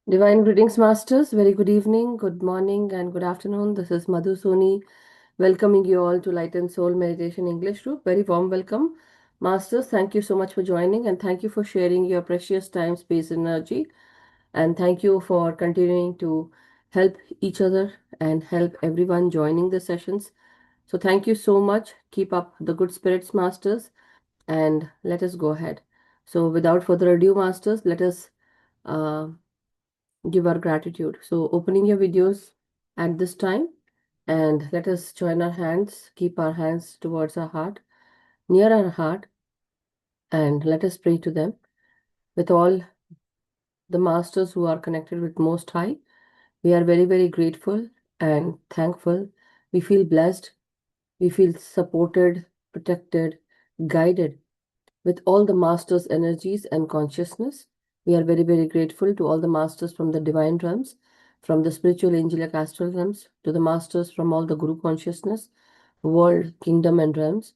Divine greetings, Masters. Very good evening, good morning, and good afternoon. This is Madhu Soni, welcoming you all to Light and Soul Meditation English Group. Very warm welcome. Masters, thank you so much for joining and thank you for sharing your precious time, space, and energy. And thank you for continuing to help each other and help everyone joining the sessions. So, thank you so much. Keep up the good spirits, Masters, and let us go ahead. So, without further ado, Masters, let us. Uh, give our gratitude. So, opening your videos at this time, and let us join our hands, keep our hands towards our heart, near our heart, and let us pray to them with all the masters who are connected with Most High. We are very, very grateful and thankful. We feel blessed, we feel supported, protected, guided with all the masters' energies and consciousness. We are very, very grateful to all the masters from the divine realms, from the spiritual angelic astral realms, to the masters from all the Guru consciousness, world, kingdom, and realms.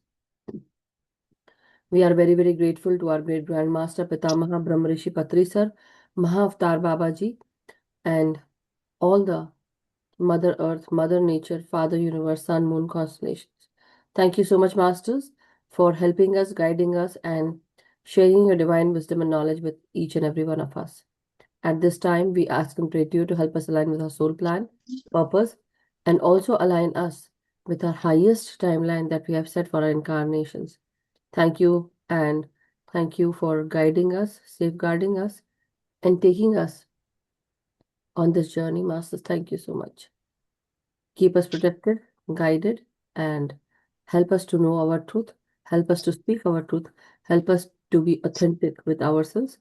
We are very, very grateful to our great grandmaster Pitamaha Brahmarishi Patri Sir, Mahavatar Babaji, and all the Mother Earth, Mother Nature, Father Universe, Sun, Moon constellations. Thank you so much, Masters, for helping us, guiding us, and sharing your divine wisdom and knowledge with each and every one of us. At this time, we ask and pray to you to help us align with our soul plan, purpose, and also align us with our highest timeline that we have set for our incarnations. Thank you, and thank you for guiding us, safeguarding us, and taking us on this journey, Masters. Thank you so much. Keep us protected, guided, and help us to know our truth, help us to speak our truth, help us to be authentic with ourselves,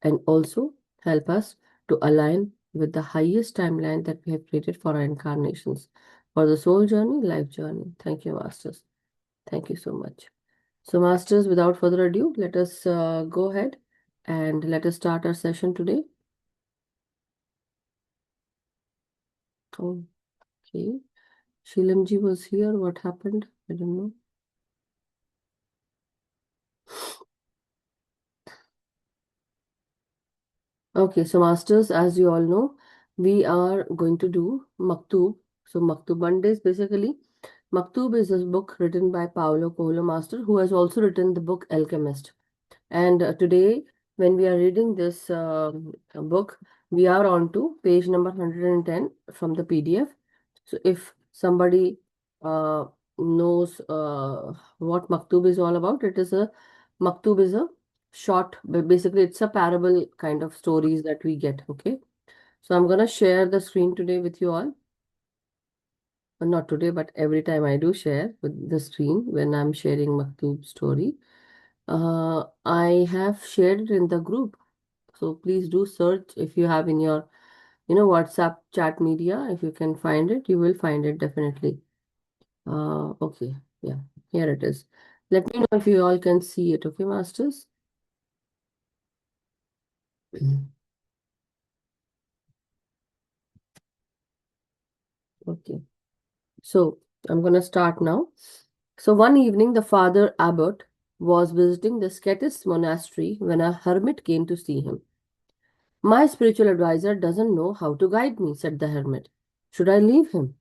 and also help us to align with the highest timeline that we have created for our incarnations, for the soul journey, life journey. Thank you, Masters. Thank you so much. So, Masters, without further ado, let us go ahead and let us start our session today. Okay. Shilamji was here. What happened? I don't know. Okay, so Masters, as you all know, we are going to do Maktub. So Maktub Mondays, basically. Maktub is a book written by Paulo Coelho Master, who has also written the book Alchemist. And today, when we are reading this book, we are on to page number 110 from the PDF. So if somebody uh, knows what Maktub is all about, Maktub is a short, basically it's a parable kind of stories that we get, okay? So I'm gonna share the screen today with you all. Not today, but every time I do share with the screen when I'm sharing Maktub story. I have shared it in the group. So please do search if you have in your, WhatsApp chat media. If you can find it, you will find it definitely. Okay, yeah, here it is. Let me know if you all can see it, okay, Masters? Okay, so I'm going to start now. So one evening, the father abbot was visiting the Scottish monastery when a hermit came to see him. My spiritual advisor doesn't know how to guide me, said the hermit. Should I leave him?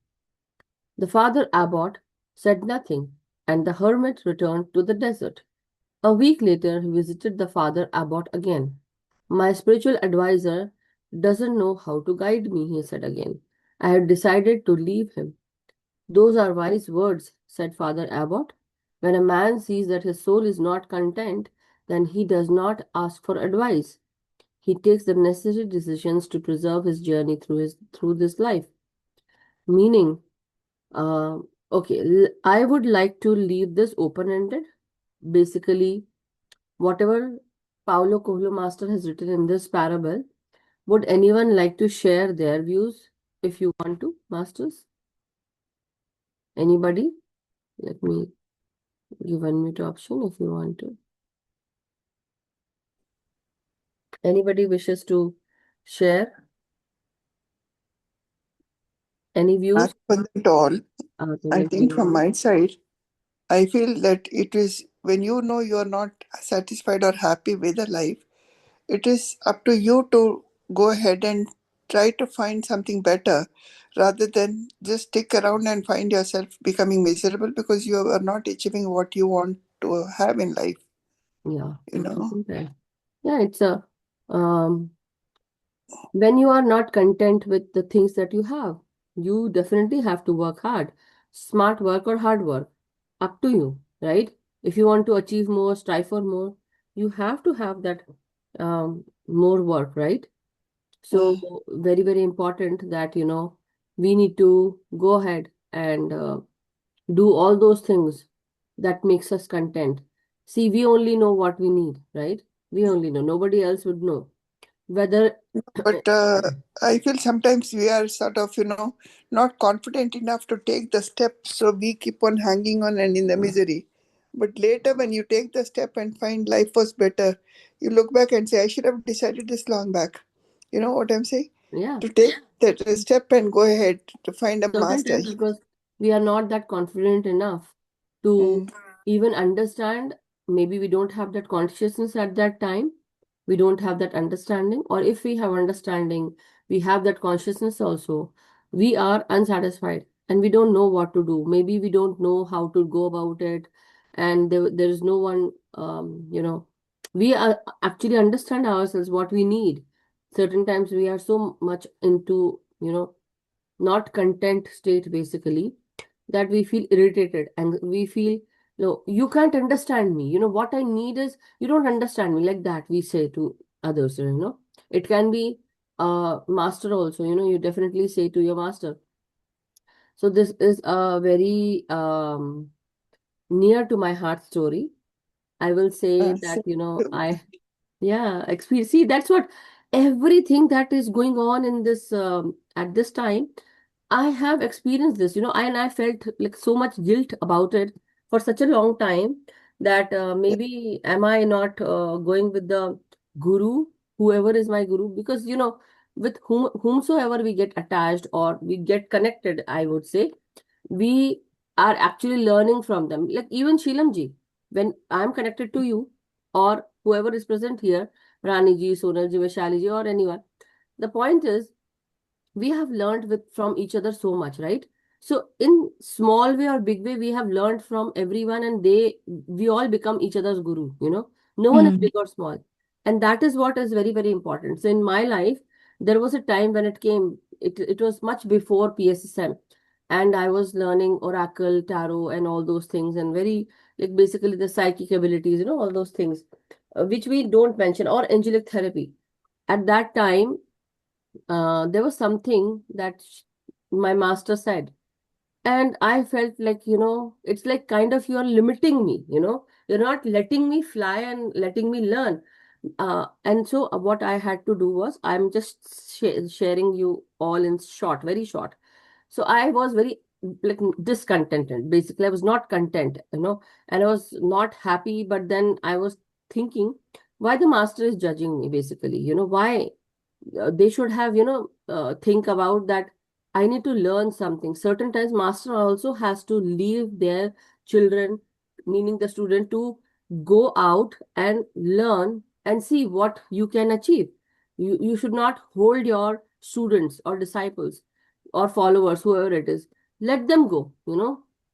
The father abbot said nothing, and the hermit returned to the desert. A week later, he visited the father abbot again. My spiritual advisor doesn't know how to guide me, he said again. I have decided to leave him. Those are wise words, said Father Abbot. When a man sees that his soul is not content, then he does not ask for advice. He takes the necessary decisions to preserve his journey through this life. Meaning, uh, okay, I would like to leave this open-ended. Basically, whatever Paulo Coelho Master has written in this parable, would anyone like to share their views if you want to, Masters? Anybody? Let me give unmute option if you want to. Anybody wishes to share any views? Not for at all. Okay, I let me think from know. my side, I feel that it is when you know you're not satisfied or happy with the life, it is up to you to go ahead and try to find something better rather than just stick around and find yourself becoming miserable because you are not achieving what you want to have in life, Yeah, you know. absolutely right. Yeah, it's a when you are not content with the things that you have, you definitely have to work hard. Smart work or hard work, up to you, right? If you want to achieve more, strive for more, you have to have that more work, right? So Mm. very, very important that, we need to go ahead and do all those things that makes us content. See, we only know what we need, right? We only know. Nobody else would know. Whether But I feel sometimes we are sort of, not confident enough to take the step, so we keep on hanging on and in the misery. But later, when you take the step and find life was better, you look back and say, I should have decided this long back. You know what I'm saying? yeah. To take that step and go ahead to find a Certain master. times because we are not that confident enough to Mm. even understand. Maybe we don't have that consciousness at that time. We don't have that understanding. Or if we have understanding, we have that consciousness also. We are unsatisfied and we don't know what to do. Maybe we don't know how to go about it. And there is no one, we are actually understand ourselves what we need. Certain times we are so much into, not content state basically, that we feel irritated and we feel, no, you can't understand me, what I need is you don't understand me, like that we say to others. It can be master also, you definitely say to your master. So this is a very near to my heart story. I will say that, So, I yeah, experience. See, that's what everything that is going on in this at this time. I have experienced this, and I felt like so much guilt about it for such a long time that maybe am I not going with the guru, whoever is my guru, because with whomsoever we get attached or we get connected, I would say we are actually learning from them. Like even Shilamji, when I'm connected to you or whoever is present here, Rani ji, Sonal ji, Vaishali ji, or anyone, the point is we have learned with from each other so much, right? So in small way or big way, we have learned from everyone, and we all become each other's guru. No one is Hmm. big or small, and that is what is very, very important. So in my life, there was a time when it came. It was much before PSSM, and I was learning oracle, tarot, and all those things, and very like basically the psychic abilities, all those things, which we don't mention, or angelic therapy. At that time, there was something that my master said, and I felt like, it's like kind of you're limiting me, you're not letting me fly and letting me learn. And so what I had to do was, I'm just sharing you all in short, very short. So I was very like discontented. Basically, I was not content, and I was not happy. But then I was thinking, why the master is judging me, basically, why they should have think about that. I need to learn something. Certain times master also has to leave their children, meaning the student, to go out and learn and see what you can achieve. You should not hold your students or disciples or followers, whoever it is. Let them go.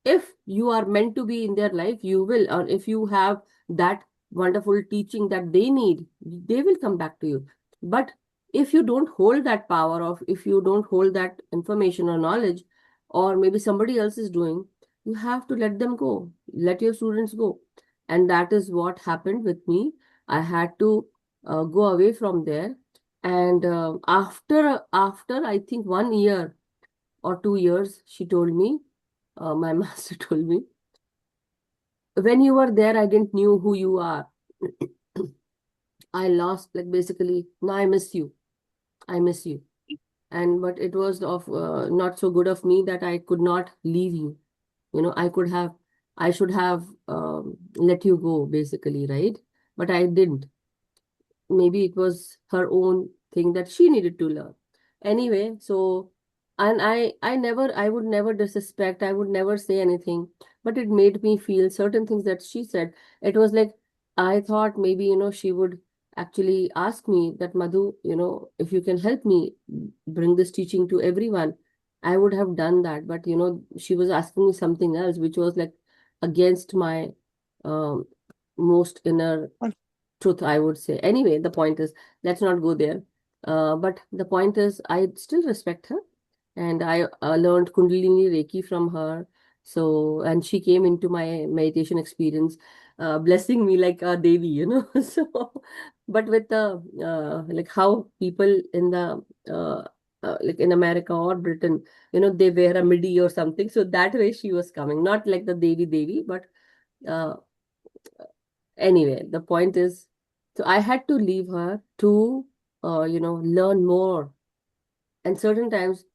If you are meant to be in their life, you will. Or if you have that wonderful teaching that they need, they will come back to you. But if you don't hold that power, of if you don't hold that information or knowledge, or maybe somebody else is doing, you have to let them go, let your students go. And that is what happened with me. I had to go away from there. And after I think 1 year or 2 years, she told me, my master told me, when you were there, I didn't knew who you are. I lost, like basically, now I miss you. I miss you. And but it was of not so good of me that I could not leave you. I should have let you go, basically, right? But I didn't. Maybe it was her own thing that she needed to learn. Anyway, so, and I would never disrespect, I would never say anything, but it made me feel certain things that she said. It was like, I thought maybe, she would actually asked me that, Madhu, if you can help me bring this teaching to everyone, I would have done that. But, she was asking me something else, which was like against my um, most inner truth, I would say. Anyway, the point is, let's not go there. But the point is, I still respect her, and I learned Kundalini Reiki from her. So, and she came into my meditation experience, blessing me like a Devi, So, but with the like how people in the like in America or Britain, they wear a midi or something. So that way she was coming, not like the Devi, but uh, anyway, the point is, so I had to leave her to, learn more. And certain times,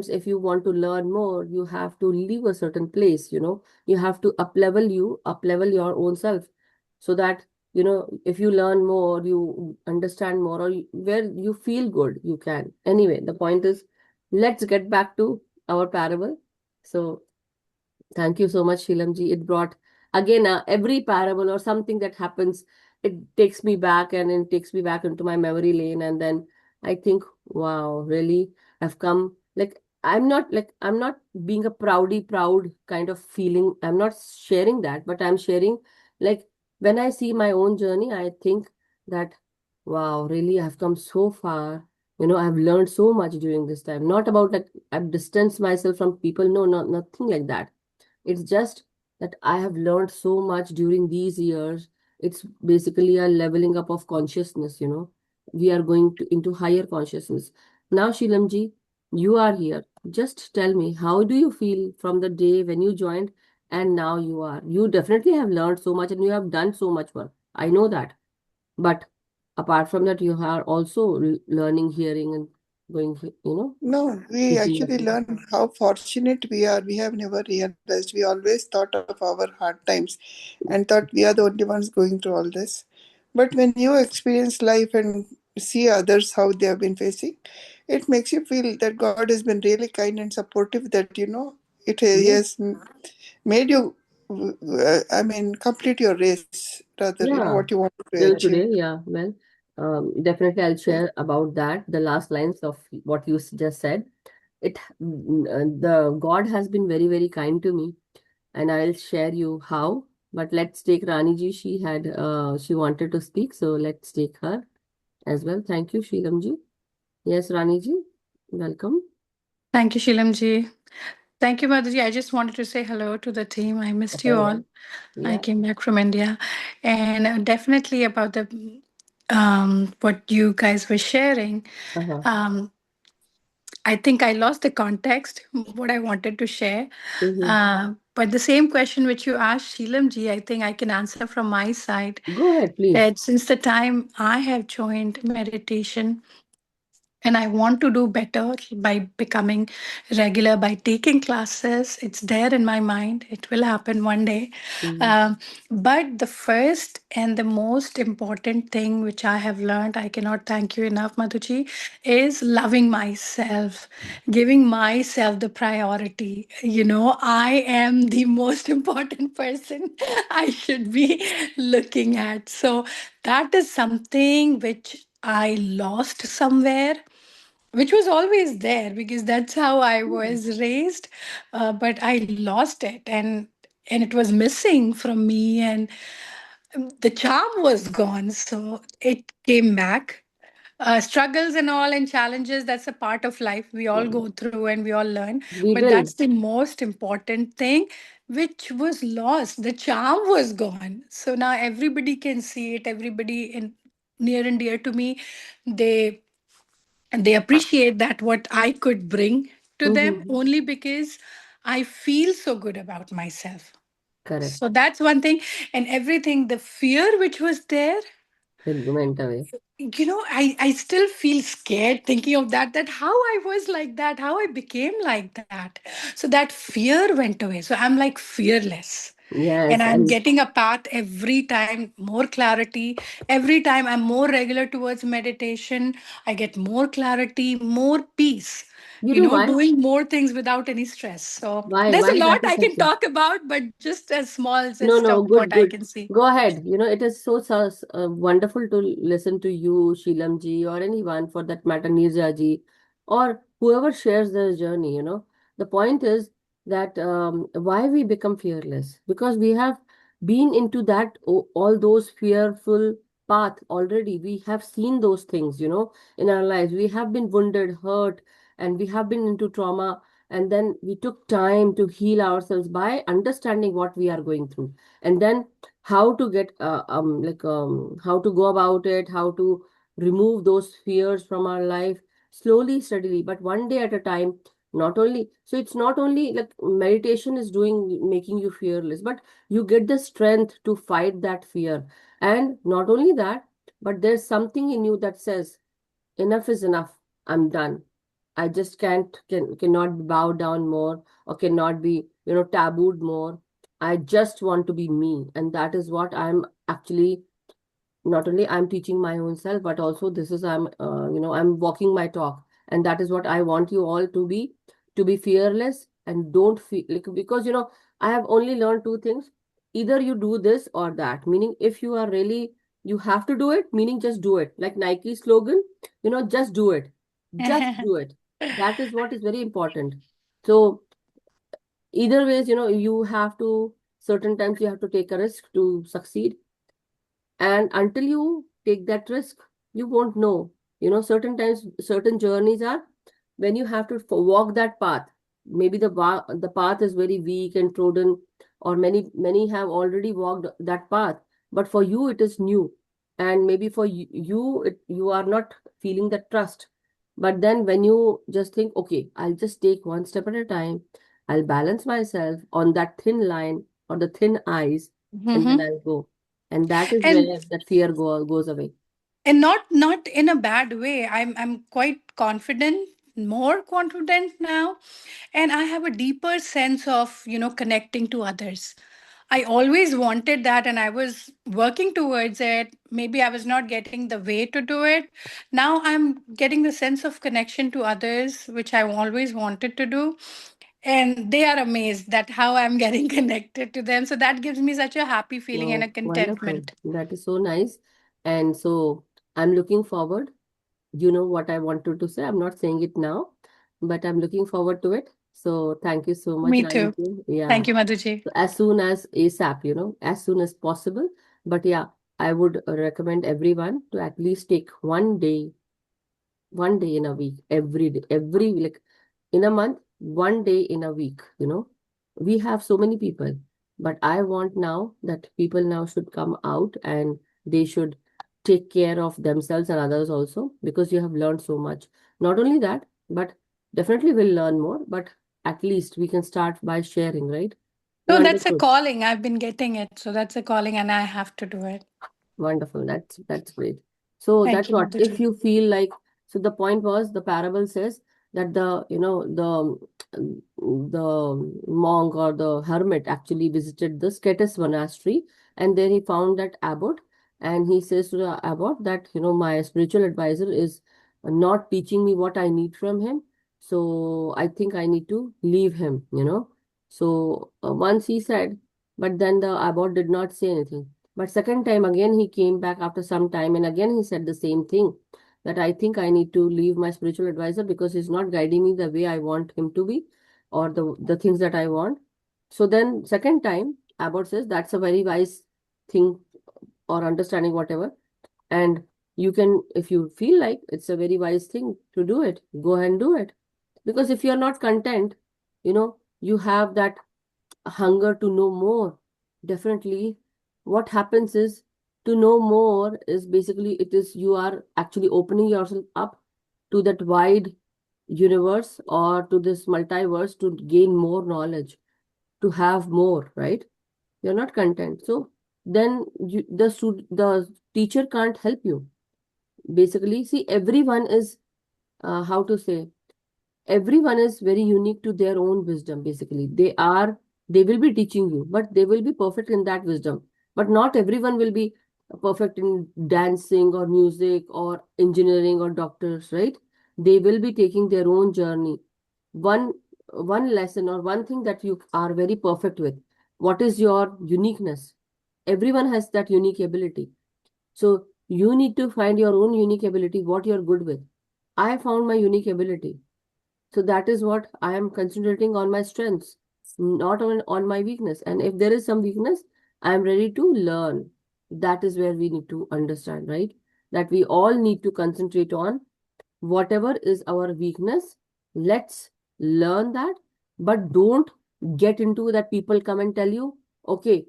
if you want to learn more, you have to leave a certain place, you have to up level your own self, so that, if you learn more, you understand more, or where you feel good, you can. Anyway, the point is, let's get back to our parable. So thank you so much, Shilamji. It brought again every parable or something that happens. It takes me back, and it takes me back into my memory lane, and then I think, wow, really, I've come. I'm not being a proud kind of feeling. I'm not sharing that, but I'm sharing, like, when I see my own journey, I think that, wow, really, I've come so far. I've learned so much during this time. Not about like I've distanced myself from people. No, not nothing like that. It's just that I have learned so much during these years. It's basically a leveling up of consciousness. We are going into higher consciousness. Now, Shilamji, you are here. Just tell me, how do you feel from the day when you joined and now you are? You definitely have learned so much and you have done so much work. I know that. But apart from that, you are also learning, hearing, and going, No, we teaching actually others. learn how fortunate we are. We have never realized. We always thought of our hard times and thought we are the only ones going through all this. But when you experience life and see others how they have been facing, it makes you feel that God has been really kind and supportive, that, He Yes. has made you, complete your race, rather, what Yeah. you wanted to Till achieve. today, yeah. Well, definitely I'll share about that. The last lines of what you just said. The God has been very, very kind to me, and I'll share you how. But let's take Rani ji. She wanted to speak, so let's take her as well. Thank you, Sheelam ji. Yes, Rani ji, welcome. Thank you, Shilamji. Thank you, Madhuji. I just wanted to say hello to the team. I missed you Hello. all. I Yeah. came back from India. And definitely about the what you guys were sharing. Uh-huh. Um, I think I lost the context, what I wanted to share. Mm-hmm. But the same question which you asked, Sheelamji, I think I can answer from my side. Go ahead, please. That since the time I have joined meditation, and I want to do better by becoming regular, by taking classes. It's there in my mind. It will happen one day. Mm-hmm. Um, but the first and the most important thing which I have learned, I cannot thank you enough, Madhuji, is loving myself, giving myself the priority. I am the most important person I should be looking at. So that is something which I lost somewhere, which was always there because that's how I was raised, but I lost it, and it was missing from me, and the charm was gone. So it came back. Struggles and all and challenges, that's a part of life. We all go through and we all learn. We But will. that's the most important thing which was lost. The charm was gone. So now everybody can see it. Everybody in near and dear to me, they and they appreciate that what I could bring to them Mm-hmm. only because I feel so good about myself. Correct. So that's one thing. And everything, the fear which was there, It went away. I still feel scared thinking of that how I was like that, how I became like that. So that fear went away. So I'm like fearless. And Yes, I'm and getting a path every time, more clarity. Every time I'm more regular towards meditation, I get more clarity, more peace, you know why? doing more things without any stress. So Why? there's a Why lot that is I can happening? talk about, but just as small as No, stuff no, what good, I good. can see. Go ahead. It is so wonderful to listen to you, Sheelam ji, or anyone for that matter, Neerja ji, or whoever shares their journey. The point is that why we become fearless? Because we have been into all those fearful path already. We have seen those things, in our lives. We have been wounded, hurt, and we have been into trauma, and then we took time to heal ourselves by understanding what we are going through, and then how to get how to go about it, how to remove those fears from our life, slowly, steadily, but one day at a time. Not only so, it's not only like meditation is doing making you fearless, but you get the strength to fight that fear. And not only that, but there's something in you that says enough is enough. I'm done. I just cannot bow down more, or cannot be, tabooed more. I just want to be me. And that is what I'm actually, not only I'm teaching my own self, but also this is I'm walking my talk. And that is what I want you all to be fearless, and don't feel like, because I have only learned two things. Either you do this or that, meaning if you are really, you have to do it, meaning just do it, like Nike slogan, just do it. Just do it. That is what is very important. So either ways, you have to, certain times you have to take a risk to succeed, and until you take that risk, you won't know. Certain times, certain journeys are when you have to walk that path. Maybe the path is very weak and trodden, or many have already walked that path, but for you it is new. And maybe for you are not feeling that trust. But then when you just think, okay, I'll just take one step at a time, I'll balance myself on that thin line or the thin ice, and then Mhm. I'll go. And that is And where that fear goes away. not in a bad way. I'm quite confident, more confident now, and I have a deeper sense of connecting to others. I always wanted that, and I was working towards it. Maybe I was not getting the way to do it. Now I'm getting the sense of connection to others, which I always wanted to do. And they are amazed that how I'm getting connected to them. So that gives me such a happy feeling and a Wow, wonderful. contentment. That is so nice. And so I'm looking forward. You know what I wanted to say. I'm not saying it now, but I'm looking forward to it. So thank you so much, Me too. Ranju. Yeah. Thank you, Madhuji. So as soon as ASAP, as soon as possible. But yeah, I would recommend everyone to at least take one day in a week, every day, like in a month, one day in a week. We have so many people, but I want now that people now should come out, and they should take care of themselves and others also, because you have learned so much. Not only that, but definitely we'll learn more, but at least we can start by sharing, right? You No, that's a understood? calling. I've been getting it. So that's a calling, and I have to do it. Wonderful. That's great. So Thank that's you, what, if Madhuji. you feel like, so the point was, the parable says that the monk or the hermit actually visited the Scetis monastery, and there he found that abbot, and he says to the abbot that, my spiritual advisor is not teaching me what I need from him. So I think I need to leave him. So once he said, but then the abbot did not say anything. But second time again he came back after some time, and again he said the same thing, that I think I need to leave my spiritual advisor because he's not guiding me the way I want him to be, or the things that I want. So then second time Abbott says that's a very wise thing, or understanding, whatever. And you can, if you feel like it's a very wise thing to do it, go ahead and do it. Because if you're not content, you have that hunger to know more. Definitely, what happens is, to know more is basically, it is, you are actually opening yourself up to that wide universe, or to this multiverse, to gain more knowledge, to have more, right? You're not content. So then the teacher can't help you. Basically, see, everyone is, how to say, everyone is very unique to their own wisdom. Basically, they are They will be teaching you, but they will be perfect in that wisdom. But not everyone will be perfect in dancing or music or engineering or doctors, right? They will be taking their own journey. One one lesson or one thing that you are very perfect with. What is your uniqueness? Everyone has that unique ability. So you need to find your own unique ability, what you're good with. I found my unique ability. So that is what I am concentrating on, my strengths, not on my weakness. And if there is some weakness, I am ready to learn. That is where we need to understand, right? That we all need to concentrate on whatever is our weakness. Let's learn that, but don't get into that people come and tell you, okay,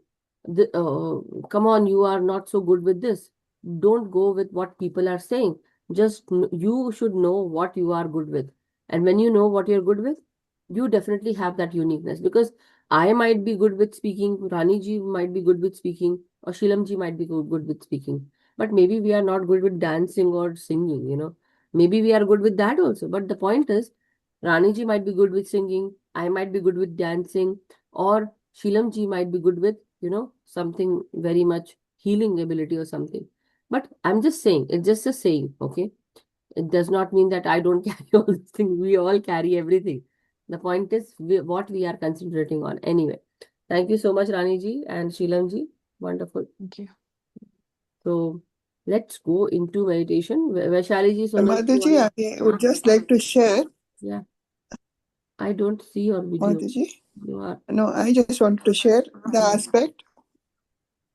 come on, you are not so good with this. Don't go with what people are saying. Just you should know what you are good with. And when you know what you're good with, you definitely have that uniqueness. Because I might be good with speaking, Rani ji might be good with speaking, or Shilam ji might be good with speaking. But maybe we are not good with dancing or singing. Maybe we are good with that also. But the point is, Rani ji might be good with singing, I might be good with dancing, or Shilam ji might be good with something very much healing ability or something. But I'm just saying, it's just a saying, okay? It does not mean that I don't carry all these things. We all carry everything. The point is what we are concentrating on. Anyway, thank you so much, Rani ji and Shilam ji. Wonderful. Thank you. So let's go into meditation. Vaishali ji, Sonal ji, Madhuji, I would just like to share. yeah, I don't see your video. Madhuji, You are, no, I just wanted to share the aspect.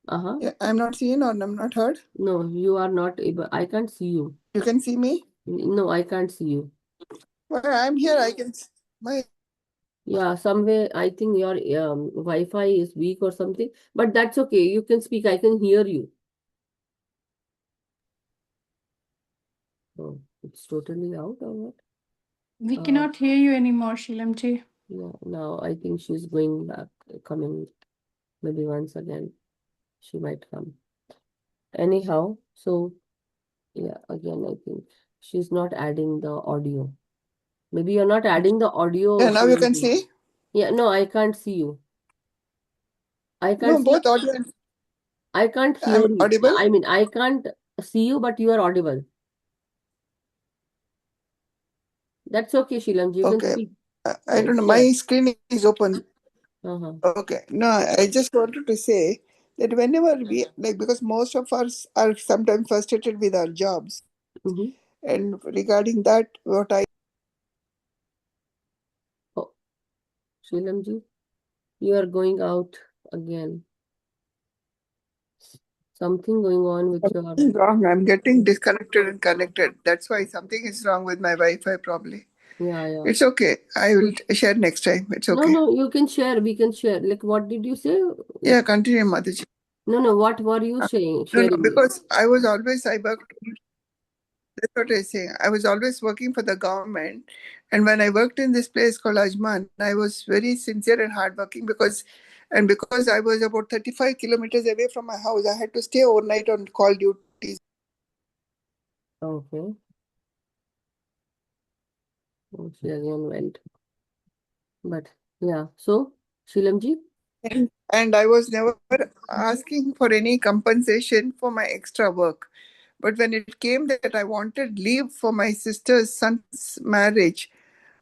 uh-huh. Yeah, I'm not seen or I'm not heard. No, you are not able. I can't see you. You can see me. No, I can't see you. Well, I'm here. I can. My Yeah, somewhere I think your Wi-Fi is weak or something. But that's okay. You can speak. I can hear you. Oh, it's totally out or what? We Uh, cannot hear you anymore, Shilamji. yeah, now I think she's going back, coming maybe once again. She might come. Anyhow, so yeah, again, I think she's not adding the audio. Maybe you're not adding the audio, yeah. Now you can Shilamji. see. Yeah, no, I can't see you. I can't No, see. both audio. I can't hear I'm you. audible. I mean, I can't see you, but you are audible. That's okay, Shilamji. You can Okay. speak. I don't know. Share. My screen is open. Uh-huh. Okay. No, I just wanted to say that whenever we like, because most of us are sometimes frustrated with our jobs, Mm-hmm. and regarding that, what I Oh, Shilamji, you are going out again. Something going on with your. something wrong. I'm getting disconnected and connected. That's why something is wrong with my Wi-Fi probably. Yeah, yeah. It's okay. I will share next time. It's No, okay. no, you can share. We can share. Like, what did you say? Yeah, continue, Madhuji. No, no, what were you saying? No, no, Sharing? because I worked. That's what I say. I was always working for the government, and when I worked in this place called Ajman, I was very sincere and hardworking because I was about 35 kilometers away from my house, I had to stay overnight on call duties. Okay. Oh, she again went. But yeah. So, Shilamji? And I was never asking for any compensation for my extra work. But when it came that I wanted leave for my sister's son's marriage,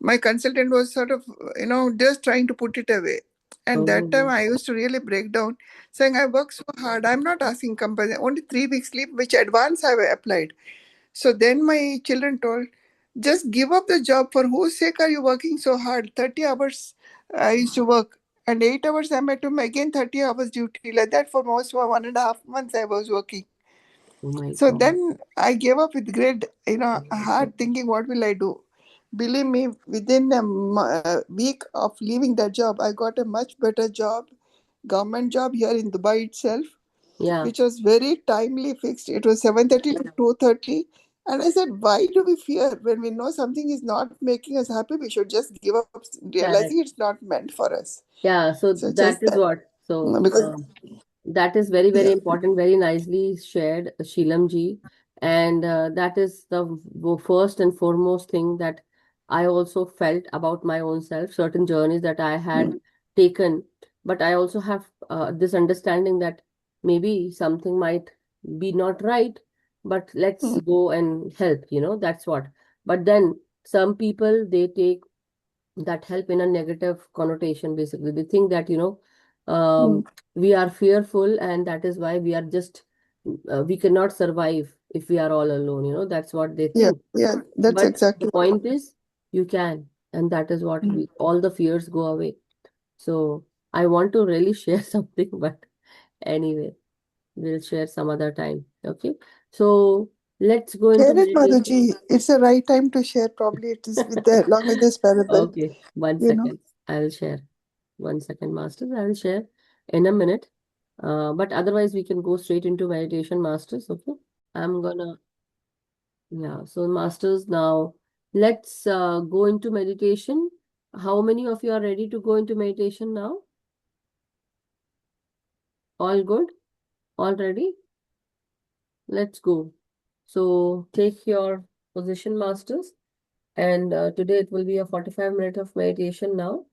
my consultant was sort of, just trying to put it away. And that time Oh, I used to really break down, saying, I work so hard. I'm not asking compensation. Only 3 weeks leave, which advance I applied. So then my children told, just give up the job. For whose sake are you working so hard? 30 hours I used to work. And 8 hours I'm at home, again 30 hours duty. Like that for most for 1.5 months I was working. oh my So God. then I gave up with great, hard thinking, what will I do? Believe me, within a week of leaving that job, I got a much better job, government job here in Dubai itself, Yeah, which was very timely fixed. It was 7:30 to 2:30. And I said, why do we fear? When we know something is not making us happy, we should just give up, realizing correct. it's not meant for us. Yeah, so So that just is that. what. So, Because, that is very, very yeah. important, very nicely shared, Sheelam ji. And that is the first and foremost thing that I also felt about my own self, certain journeys that I had taken but I also have this understanding that maybe something might be not right, but let's Mm, go and help, that's what. But then some people, they take that help in a negative connotation. Basically, they think that, mm. we are fearful, and that is why we are just we cannot survive if we are all alone, that's what they Yeah, think. yeah, that's But the exactly what point happened. is, you can, and that is what Mm. all the fears go away. So I want to really share something, but anyway, we'll share some other time. Okay. So let's go into Share it, meditation. Madhuji. It's the right time to share. Probably it is with the along with this parable. Okay, one You know, second. I'll share. 1 second, Masters. I'll share in a minute. But otherwise, we can go straight into meditation, Masters. Okay. I'm gonna, yeah. So, Masters, now let's go into meditation. How many of you are ready to go into meditation now? All good? All ready? Let's go. So, take your position, Masters. And today it will be a 45 minute of meditation now.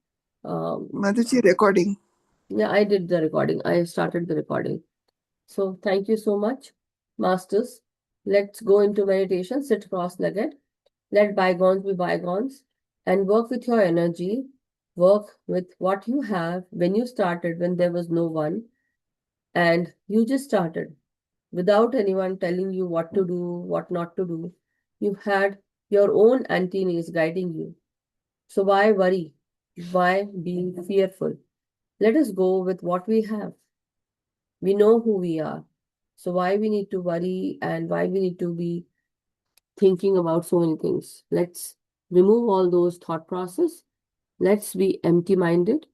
Um, Madhuji recording. yeah, I did the recording. I started the recording. So thank you so much, Masters. Let's go into meditation. Sit cross-legged. Let bygones be bygones and work with your energy. Work with what you have when you started, when there was no one, and you just started without anyone telling you what to do, what not to do. You had your own antennas guiding you. So why worry? Why be fearful? Let us go with what we have. We know who we are. So why we need to worry and why we need to be thinking about so many things? Let's remove all those thought process. Let's be empty-minded.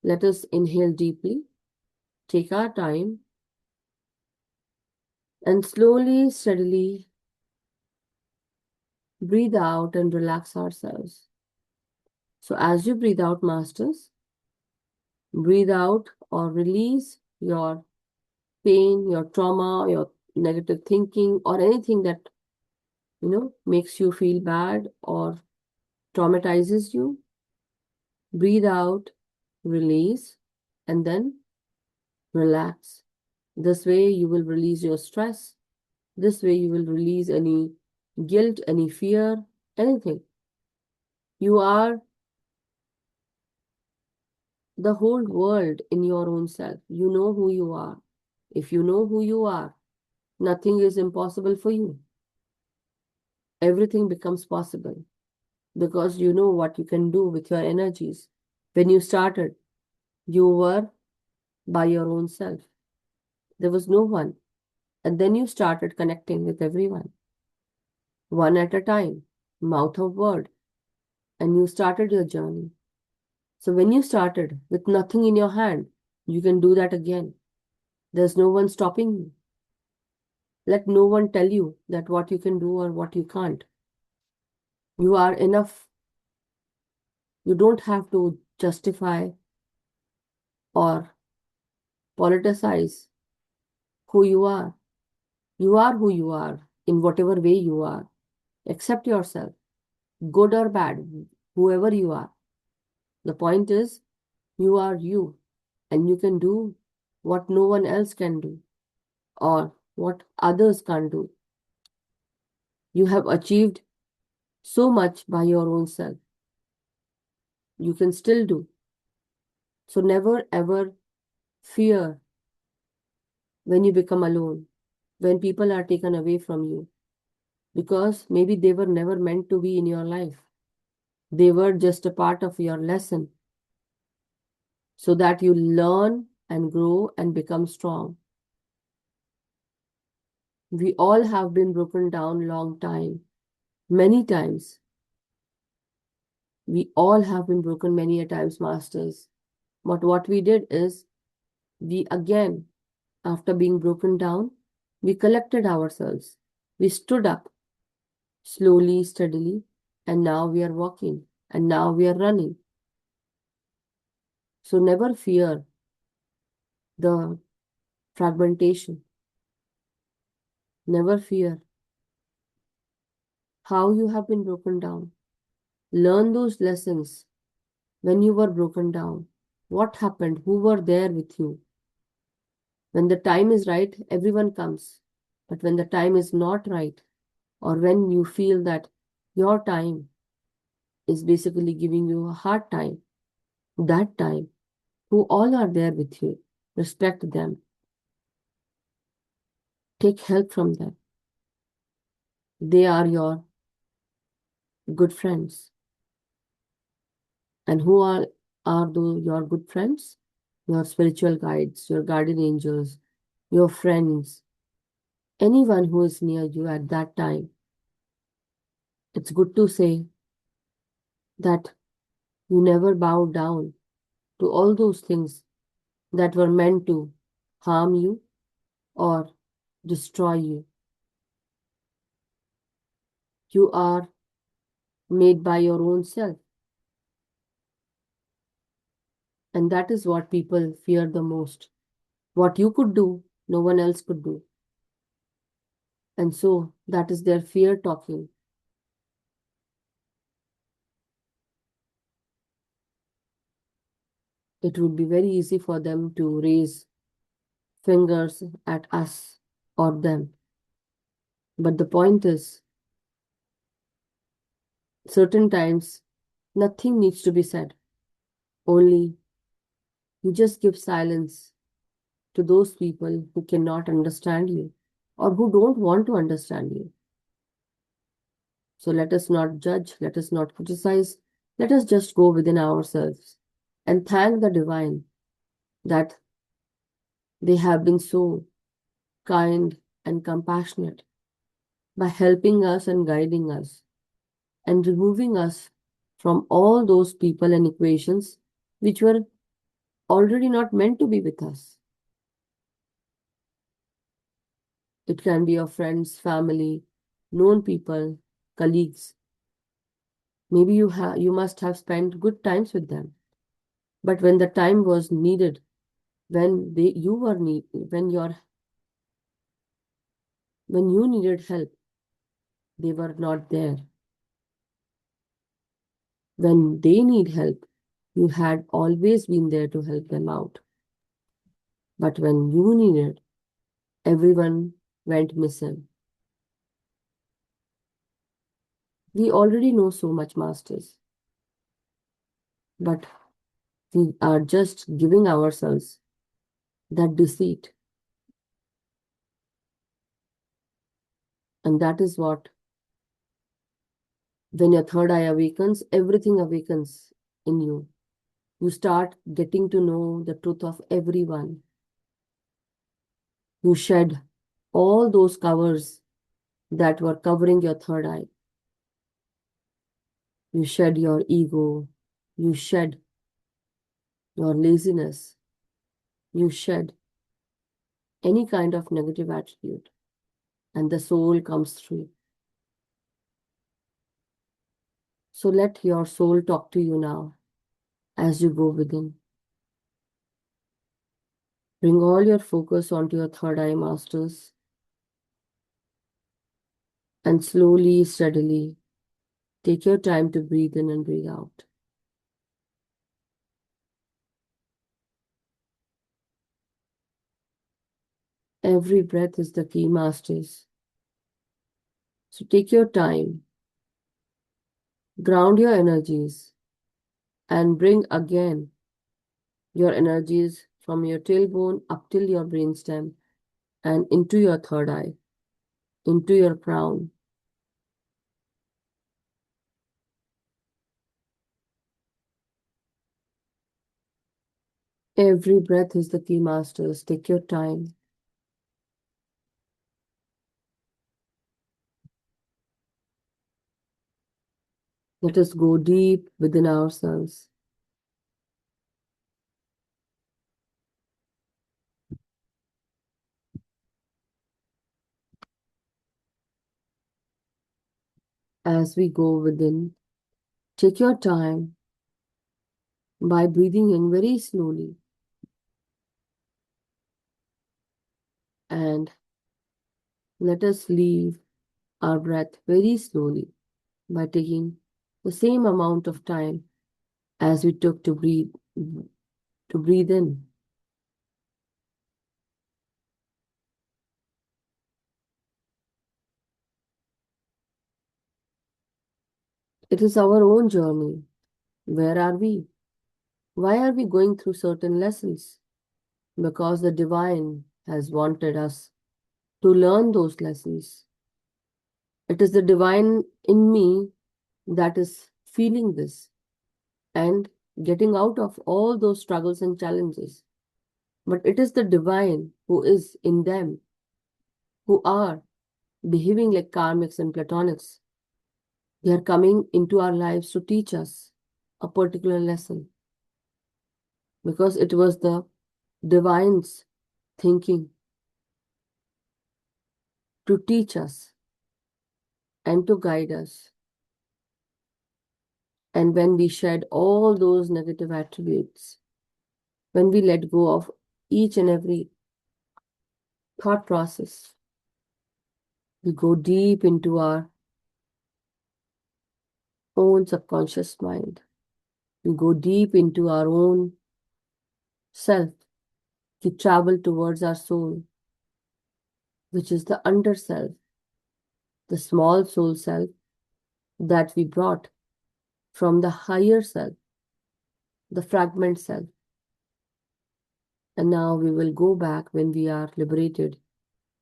Let us inhale deeply, take our time, and slowly, steadily breathe out and relax ourselves. So as you breathe out, Masters, breathe out or release your pain, your trauma, your negative thinking, or anything that, makes you feel bad or traumatizes you. Breathe out, release, and then relax. This way, you will release your stress. This way, you will release any guilt, any fear, anything. You are the whole world in your own self. You know who you are. If you know who you are, nothing is impossible for you. Everything becomes possible because you know what you can do with your energies. When you started, you were by your own self. There was no one. And then you started connecting with everyone, one at a time, mouth of word, and you started your journey. So when you started with nothing in your hand, you can do that again. There's no one stopping you. Let no one tell you that what you can do or what you can't. You are enough. You don't have to justify or politicize who you are. You are who you are in whatever way you are. Accept yourself, good or bad, whoever you are. The point is, you are you, and you can do what no one else can do or what others can't do. You have achieved so much by your own self. You can still do. So never ever fear when you become alone, when people are taken away from you, because maybe they were never meant to be in your life. They were just a part of your lesson so that you learn and grow and become strong. We all have been broken down long time, many times. We all have been broken many a times, Masters. But what we did is, we again, after being broken down, we collected ourselves. We stood up slowly, steadily, and now we are walking, and now we are running. So never fear the fragmentation. Never fear how you have been broken down. Learn those lessons when you were broken down. What happened? Who were there with you? When the time is right, everyone comes. But when the time is not right, or when you feel that your time is basically giving you a hard time, that time, who all are there with you, respect them, take help from them. They are your good friends. And who are your good friends? Your spiritual guides, your guardian angels, your friends, anyone who is near you at that time. It's good to say that you never bow down to all those things that were meant to harm you or destroy you. You are made by your own self. And that is what people fear the most. What you could do, no one else could do. And so that is their fear talking. It would be very easy for them to raise fingers at us or them. But the point is, certain times, nothing needs to be said. Only you just give silence to those people who cannot understand you or who don't want to understand you. So let us not judge, let us not criticize, let us just go within ourselves and thank the divine that they have been so kind and compassionate by helping us and guiding us and removing us from all those people and equations which were already not meant to be with us. It can be your friends, family, known people, colleagues. Maybe you must have spent good times with them. But when the time was needed, when when you needed help, they were not there. When they need help, you had always been there to help them out. But when you needed, everyone went missing. We already know so much, masters, but we are just giving ourselves that deceit. And that is what, when your third eye awakens, everything awakens in you. You start getting to know the truth of everyone. You shed all those covers that were covering your third eye. You shed your ego. You shed your laziness. You shed any kind of negative attitude, and the soul comes through. So let your soul talk to you now as you go within. Bring all your focus onto your third eye, masters, and slowly, steadily, take your time to breathe in and breathe out. Every breath is the key, masters. So take your time, ground your energies, and bring again your energies from your tailbone up till your brainstem and into your third eye, into your crown. Every breath is the key, masters. Take your time. Let us go deep within ourselves. As we go within, take your time by breathing in very slowly and let us leave our breath very slowly by taking the same amount of time as we took to breathe to breathe in. It is our own journey. Where are we? Why are we going through certain lessons? Because the divine has wanted us to learn those lessons. It is the divine in me that is feeling this and getting out of all those struggles and challenges. But it is the divine who is in them, who are behaving like karmics and platonics. They are coming into our lives to teach us a particular lesson because it was the divine's thinking to teach us and to guide us. And when we shed all those negative attributes, when we let go of each and every thought process, we go deep into our own subconscious mind. We go deep into our own self to travel towards our soul, which is the under self, the small soul self that we brought from the higher self, the fragment self. And now we will go back when we are liberated,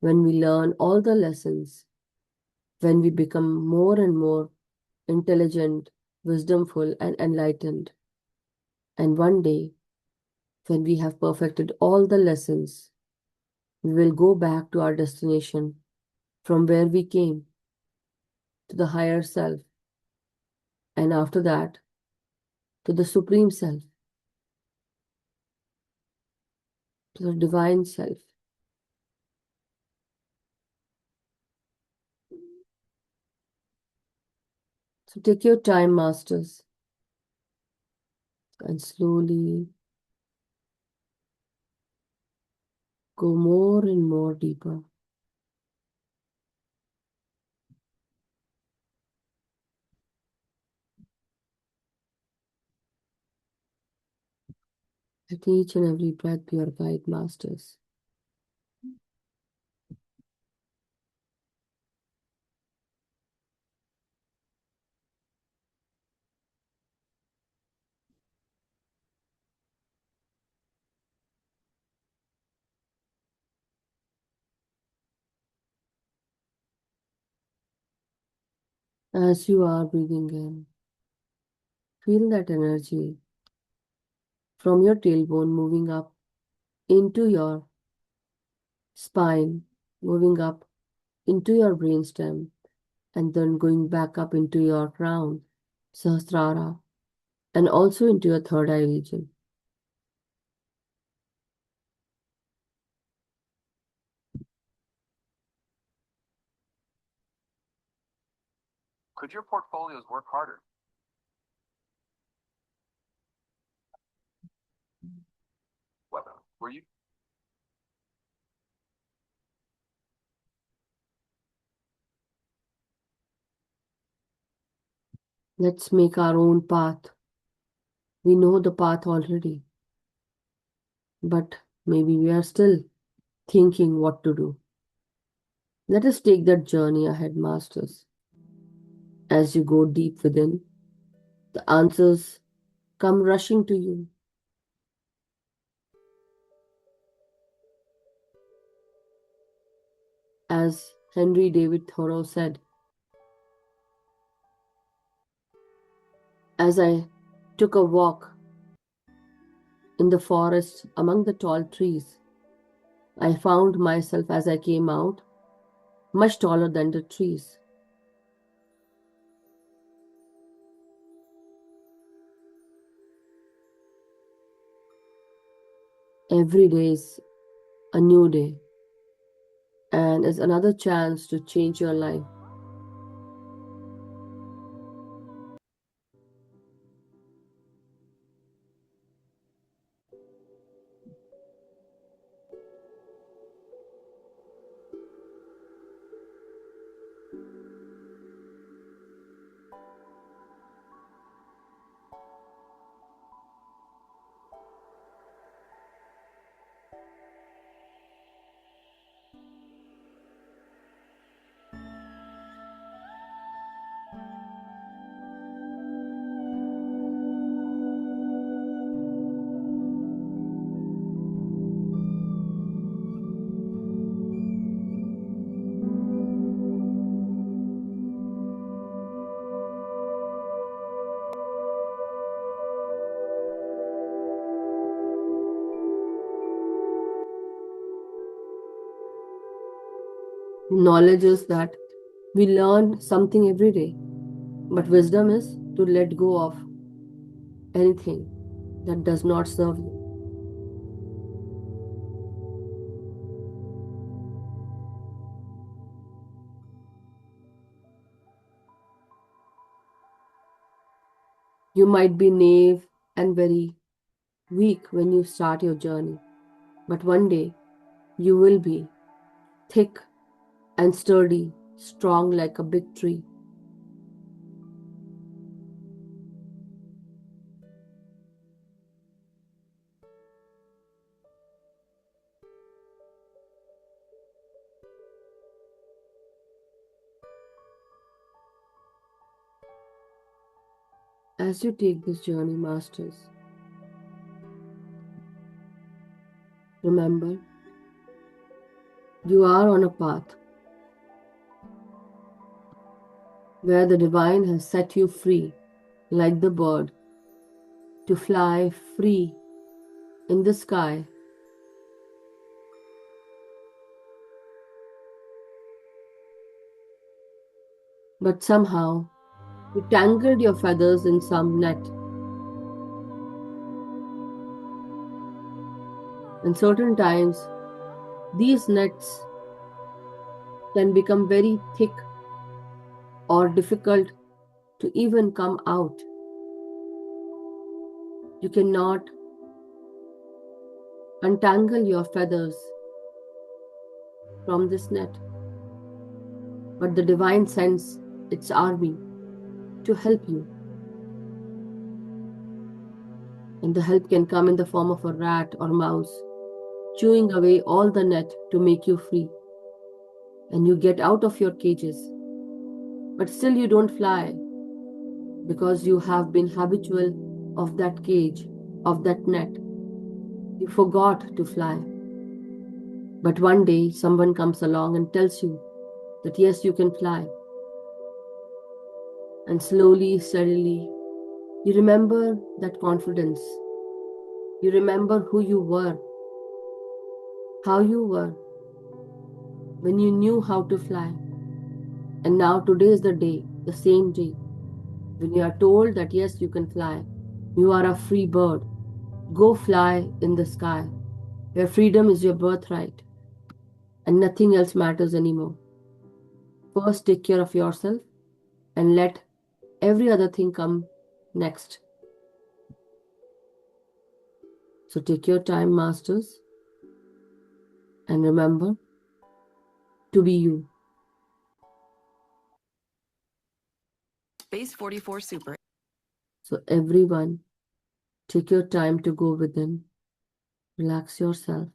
when we learn all the lessons, when we become more and more intelligent, wisdomful, and enlightened. And one day, when we have perfected all the lessons, we will go back to our destination from where we came, to the higher self, and after that, to the supreme self, to the divine self. So take your time, masters, and slowly go more and more deeper. Let each and every breath be your guide, masters. As you are breathing in, feel that energy from your tailbone moving up into your spine, moving up into your brainstem, and then going back up into your crown, Sahasrara, and also into your third eye region. Could your portfolios work harder? Well, were you? Let's make our own path. We know the path already, but maybe we are still thinking what to do. Let us take that journey ahead, masters. As you go deep within, the answers come rushing to you. As Henry David Thoreau said, as I took a walk in the forest among the tall trees, I found myself as I came out much taller than the trees. Every day is a new day and is another chance to change your life. Knowledge is that we learn something every day, but wisdom is to let go of anything that does not serve you. You might be naive and very weak when you start your journey, but one day you will be thick and sturdy, strong like a big tree. As you take this journey, masters, remember you are on a path where the divine has set you free, like the bird, to fly free in the sky. But somehow you tangled your feathers in some net. And certain times, these nets can become very thick or difficult to even come out. You cannot untangle your feathers from this net. But the divine sends its army to help you. And the help can come in the form of a rat or mouse, chewing away all the net to make you free. And you get out of your cages. But still you don't fly because you have been habitual of that cage, of that net. You forgot to fly. But one day someone comes along and tells you that yes, you can fly. And slowly, steadily, you remember that confidence. You remember who you were, how you were when you knew how to fly. And now today is the day, the same day, when you are told that yes, you can fly. You are a free bird. Go fly in the sky, where freedom is your birthright and nothing else matters anymore. First, take care of yourself and let every other thing come next. So take your time, masters, and remember to be you. Space 44 Super. So everyone, take your time to go within. Relax yourself.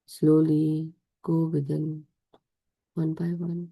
Slowly go within, one by one.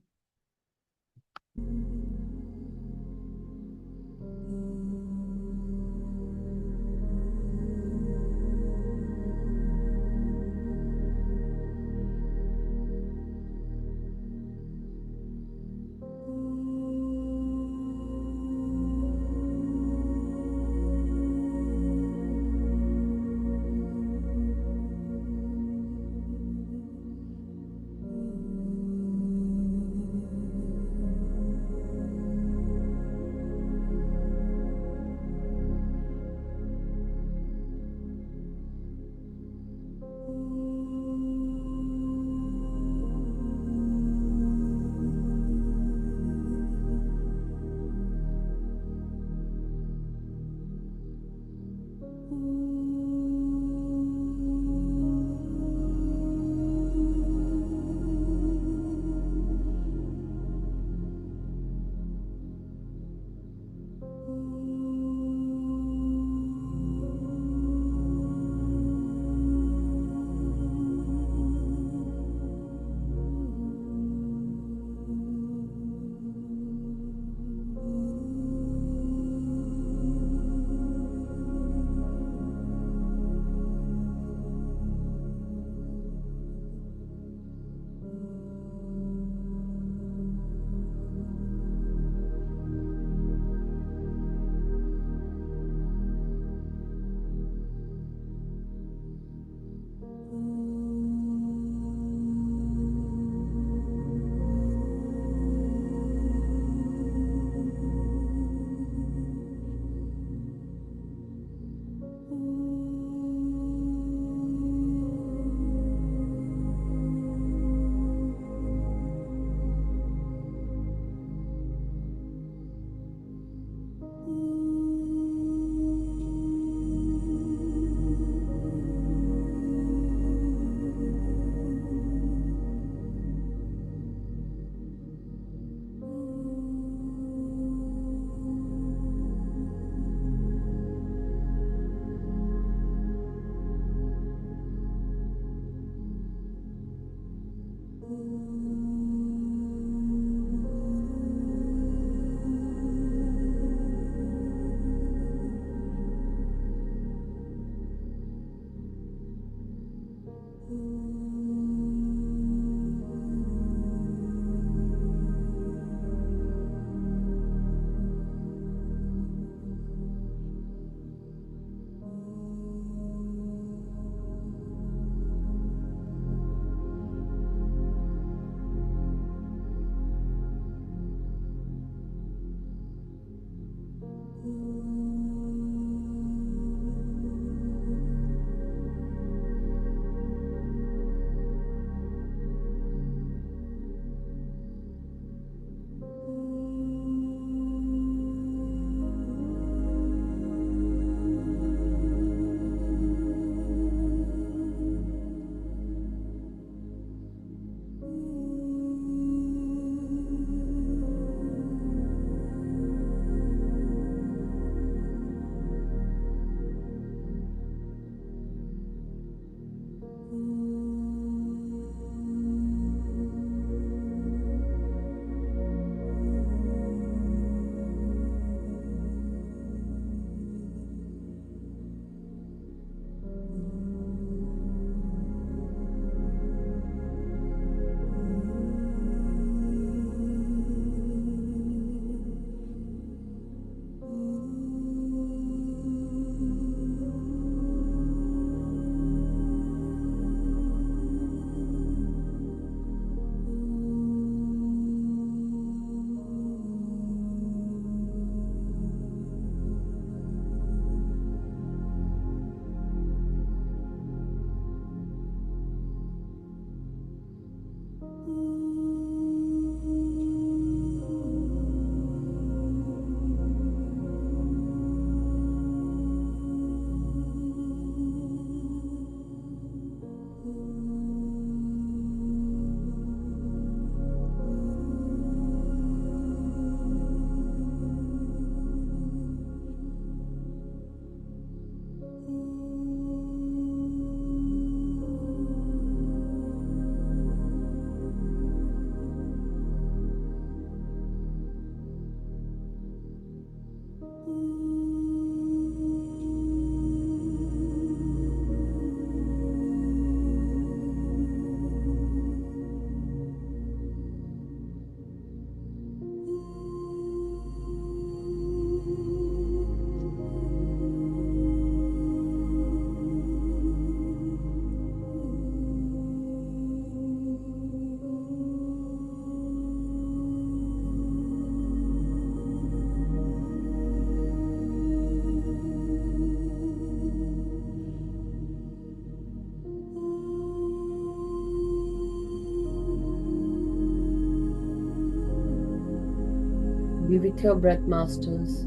Be with your breath, masters.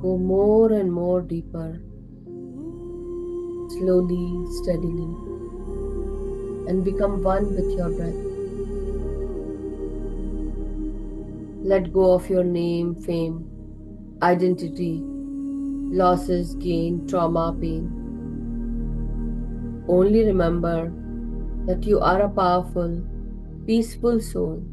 Go more and more deeper, slowly, steadily, and become one with your breath. Let go of your name, fame, identity, losses, gain, trauma, pain. Only remember that you are a powerful, peaceful soul.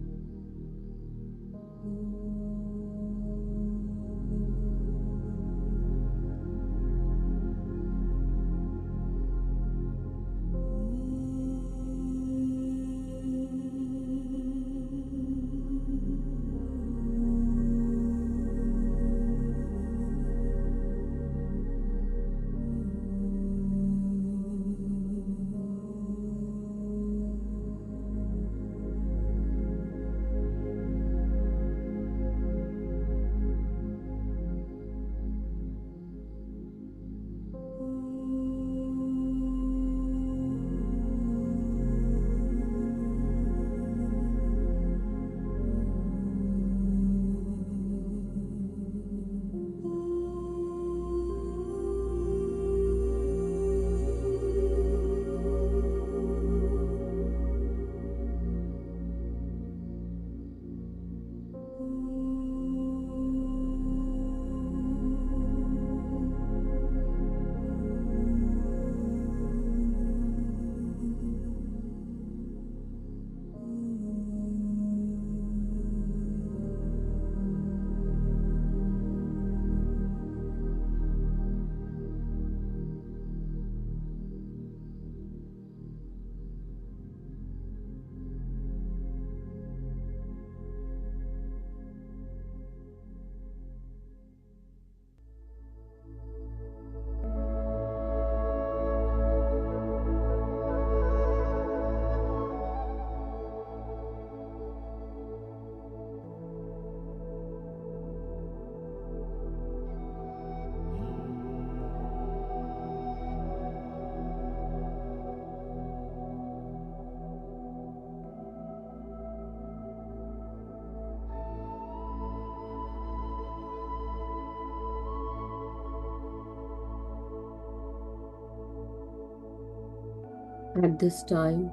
At this time,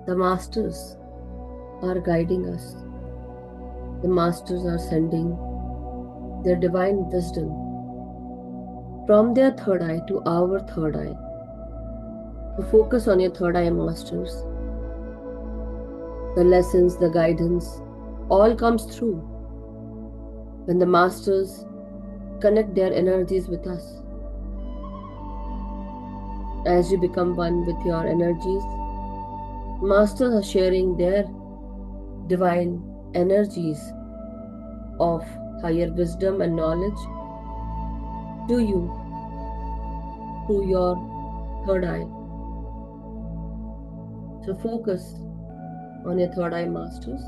the masters are guiding us. The masters are sending their divine wisdom from their third eye to our third eye. So focus on your third eye, masters. The lessons, the guidance, all comes through when the masters connect their energies with us. As you become one with your energies, masters are sharing their divine energies of higher wisdom and knowledge to you through your third eye. So focus on your third eye, masters.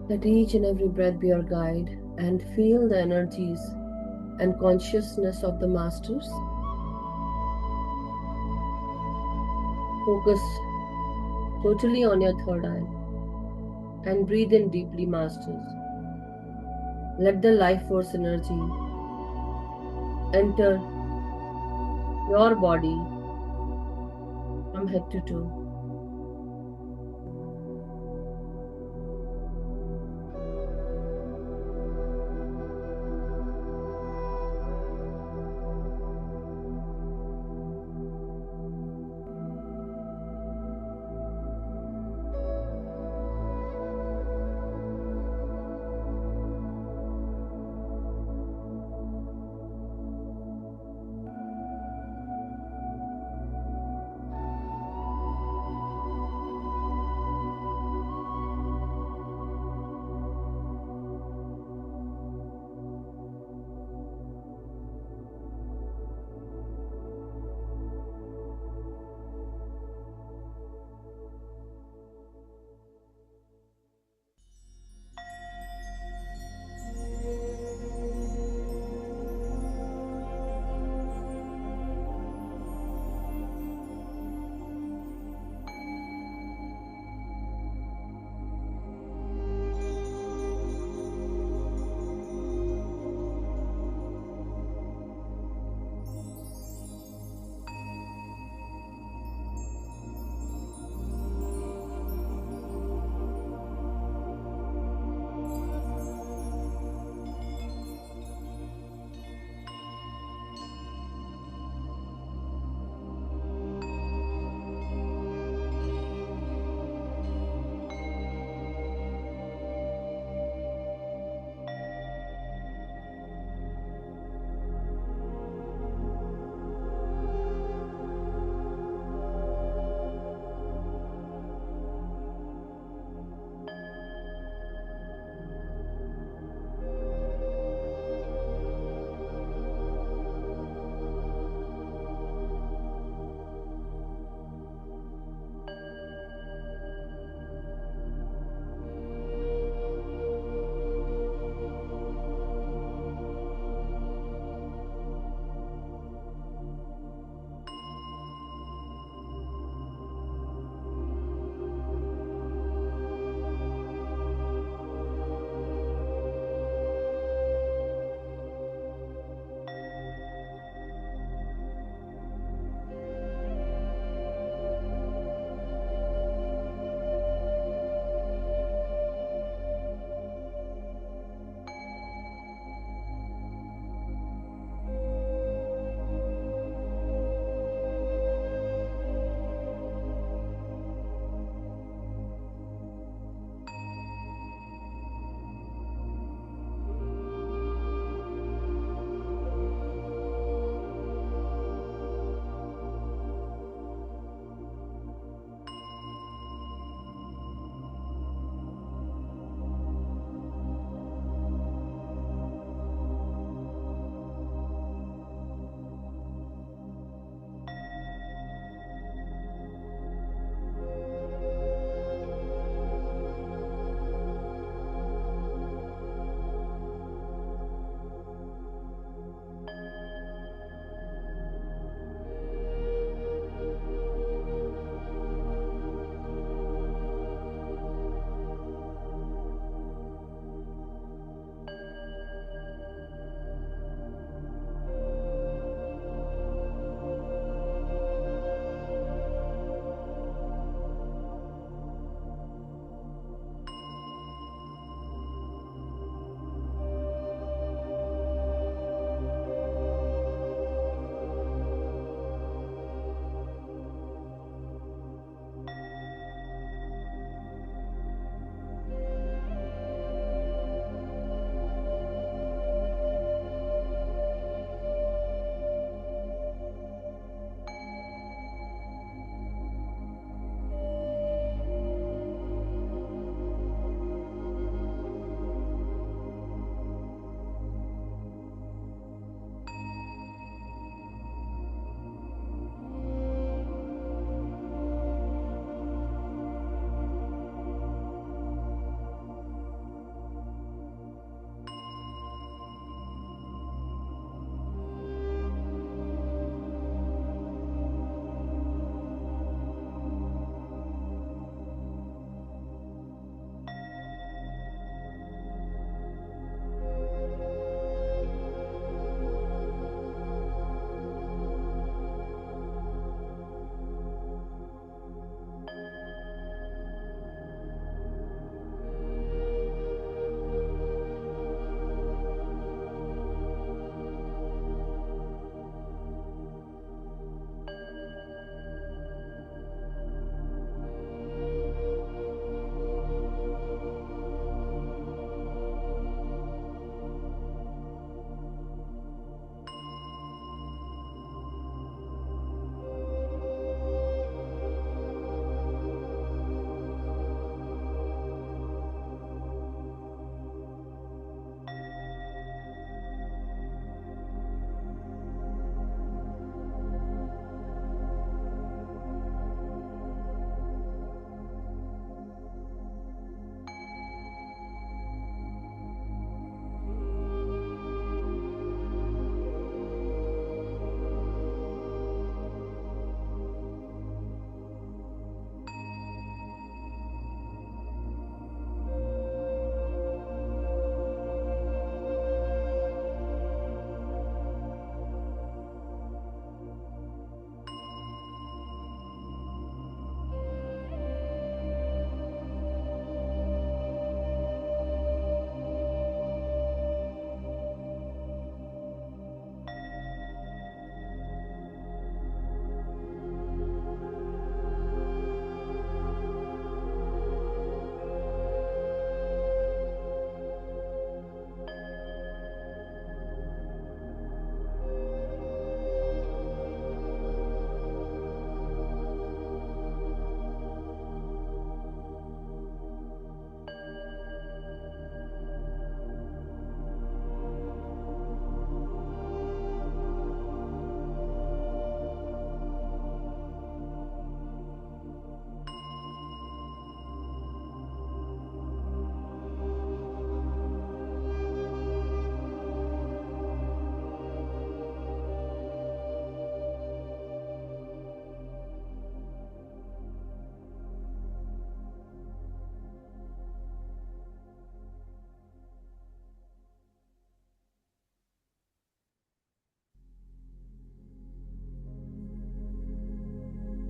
Let each and every breath be your guide. and feel the energies and consciousness of the masters. Focus totally on your third eye and breathe in deeply, masters. Let the life force energy enter your body from head to toe.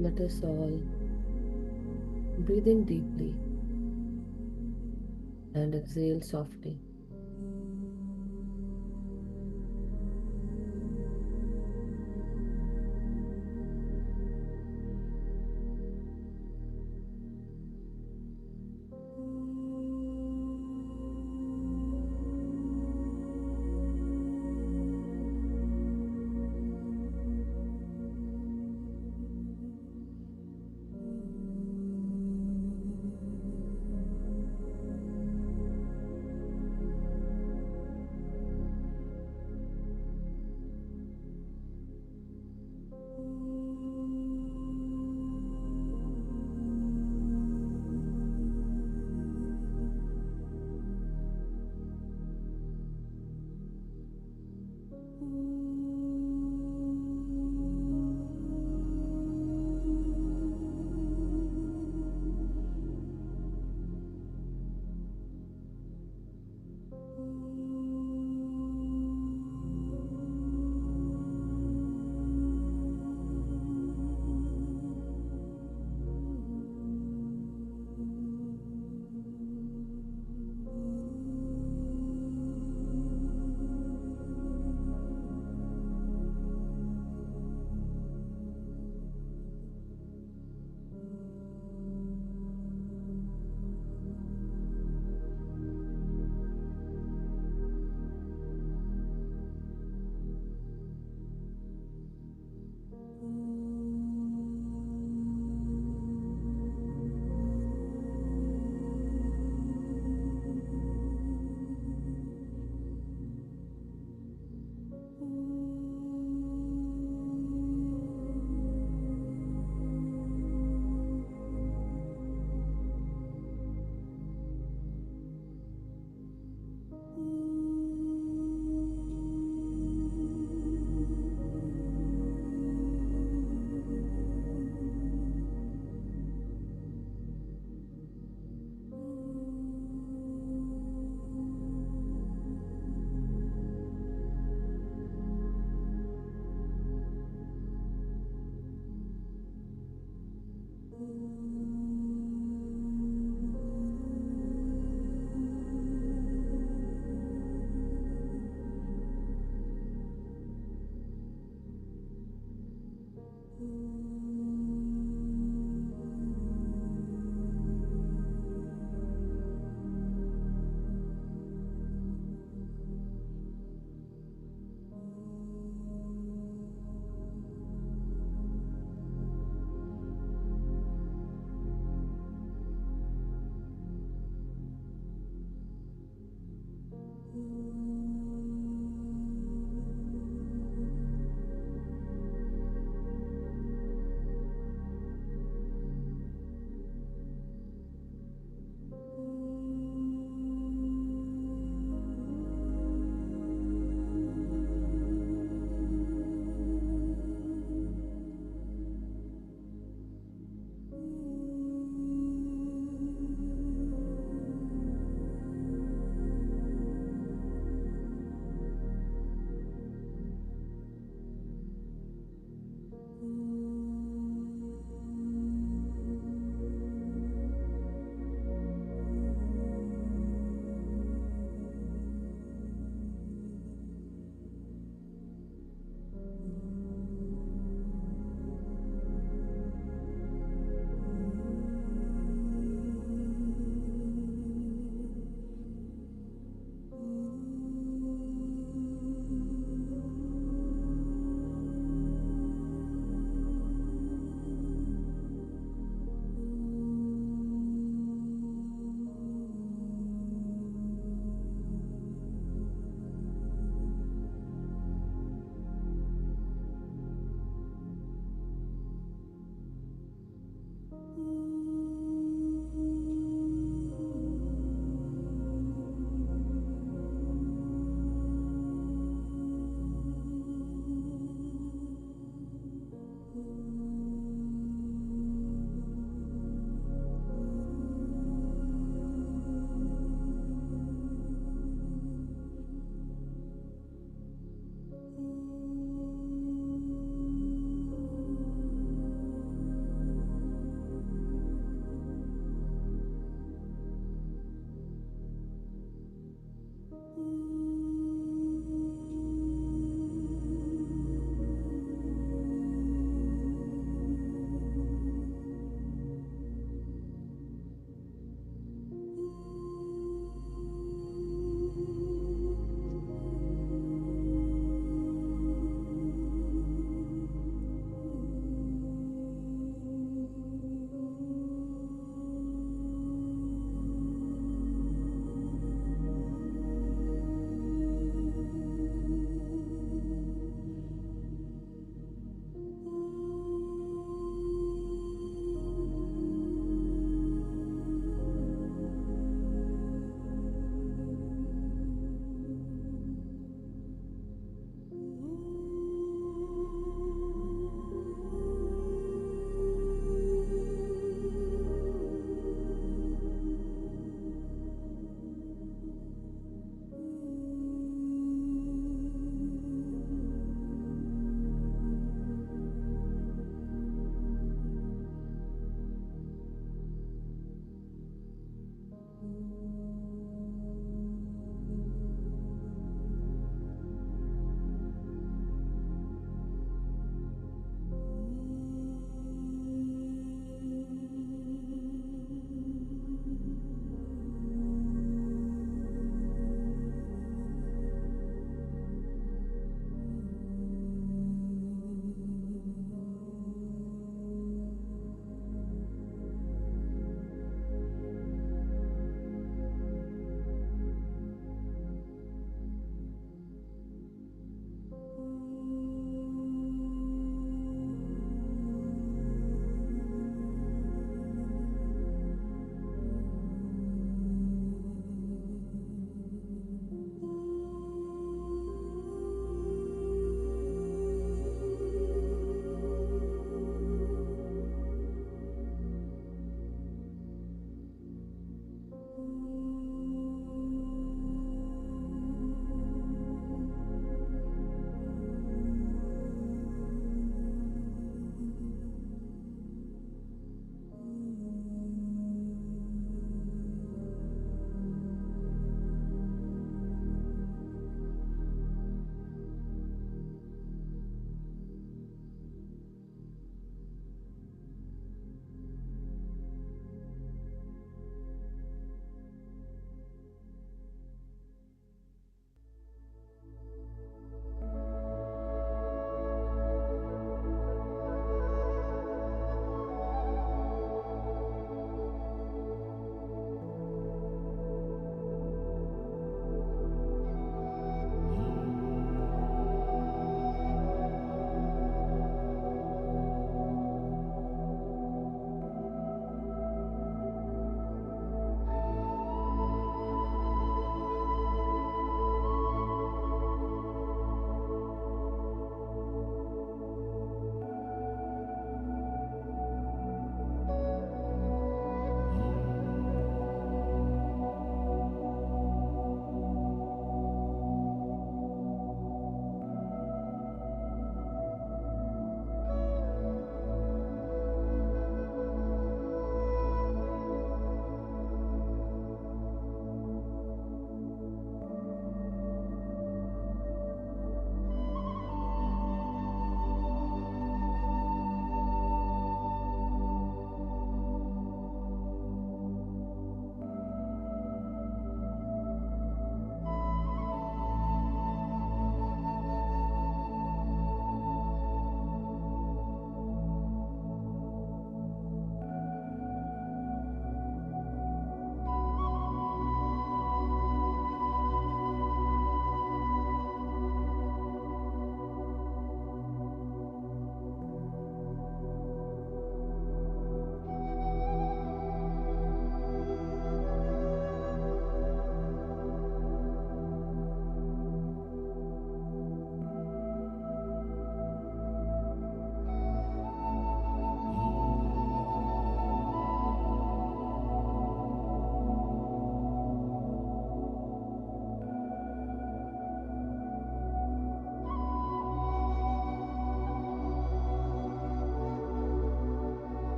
Let us all breathe in deeply and exhale softly.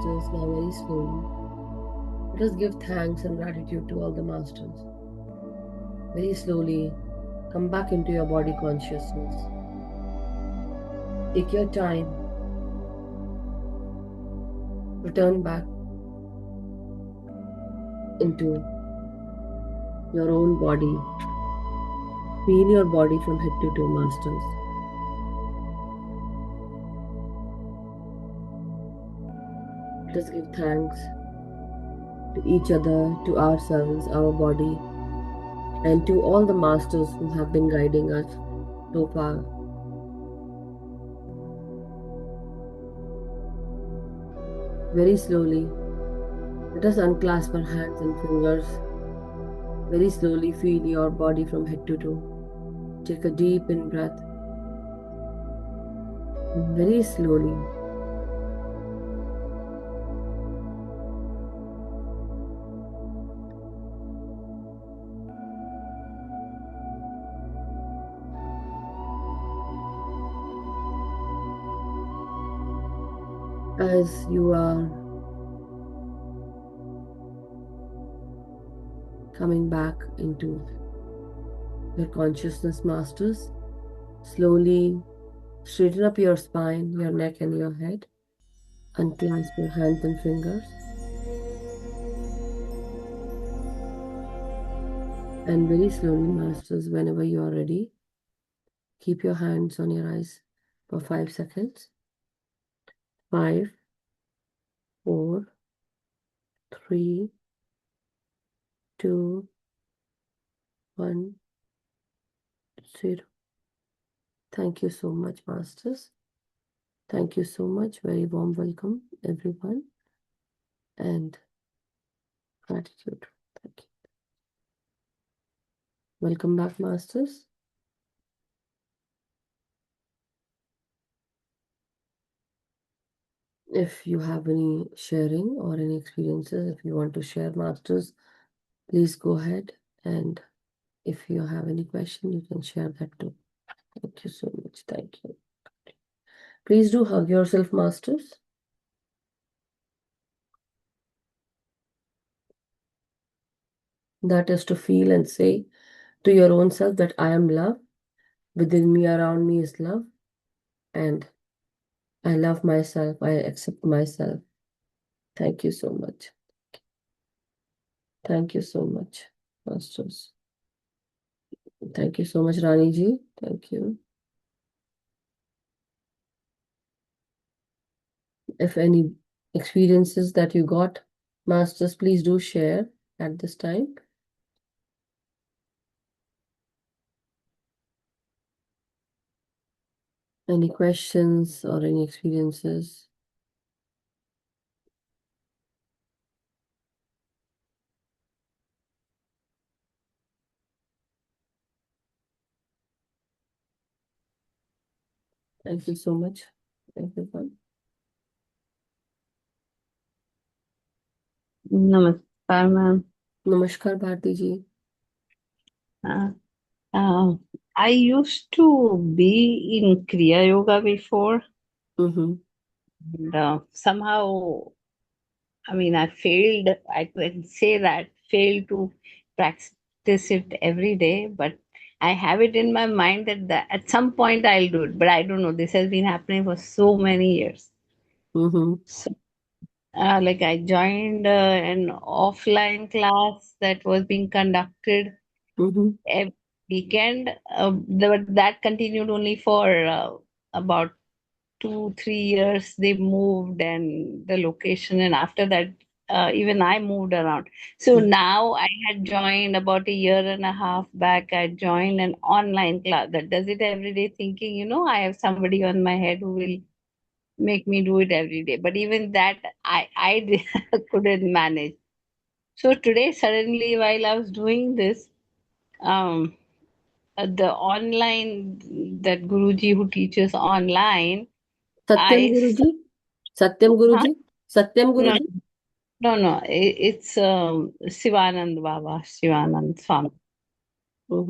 masters, now very slowly, let us give thanks and gratitude to all the masters. Very slowly, come back into your body consciousness. Take your time. Return back into your own body. Feel your body from head to toe, masters. Let us give thanks to each other, to ourselves, our body, and to all the masters who have been guiding us so far. Very slowly, let us unclasp our hands and fingers. Very slowly feel your body from head to toe. Take a deep in breath. And very slowly, as you are coming back into your consciousness, masters, slowly straighten up your spine, your neck, and your head. Unclasp your hands and fingers. And very slowly, masters, whenever you are ready, keep your hands on your eyes for 5 seconds. 5, 4, 3, 2, 1, 0. Thank you so much, masters. Thank you so much. Very warm welcome, everyone. And gratitude. Thank you. Welcome back, masters. If you have any sharing or any experiences, if you want to share, masters, please go ahead. And if you have any question, you can share that too. Thank you so much. Thank you. Please do hug yourself, masters. That is to feel and say to your own self that I am love. Within me, around me is love. And I love myself. I accept myself. Thank you so much. Thank you so much, masters. Thank you so much, Rani ji. Thank you. If any experiences that you got, masters, please do share at this time. Any questions or any experiences? Thank you so much, everyone. Namaskar, ma'am. Namaskar, Bharti ji. I used to be in Kriya Yoga before, and somehow, I mean, I failed. I can say that failed to practice it every day, but I have it in my mind that at some point I'll do it. But I don't know. This has been happening for so many years. So, like I joined an offline class that was being conducted every weekend. That continued only for about 2-3 years. They moved and the location, and after that, even I moved around. So now I had joined about a year and a half back. I joined an online class that does it every day, thinking, I have somebody on my head who will make me do it every day. But even that, I couldn't manage. So today, suddenly, while I was doing this, the online, that Guruji who teaches online, Satyam I Guruji? Satyam Guruji? Satyam no, Guruji? no, it's Sivanand Baba, Sivanand Swami.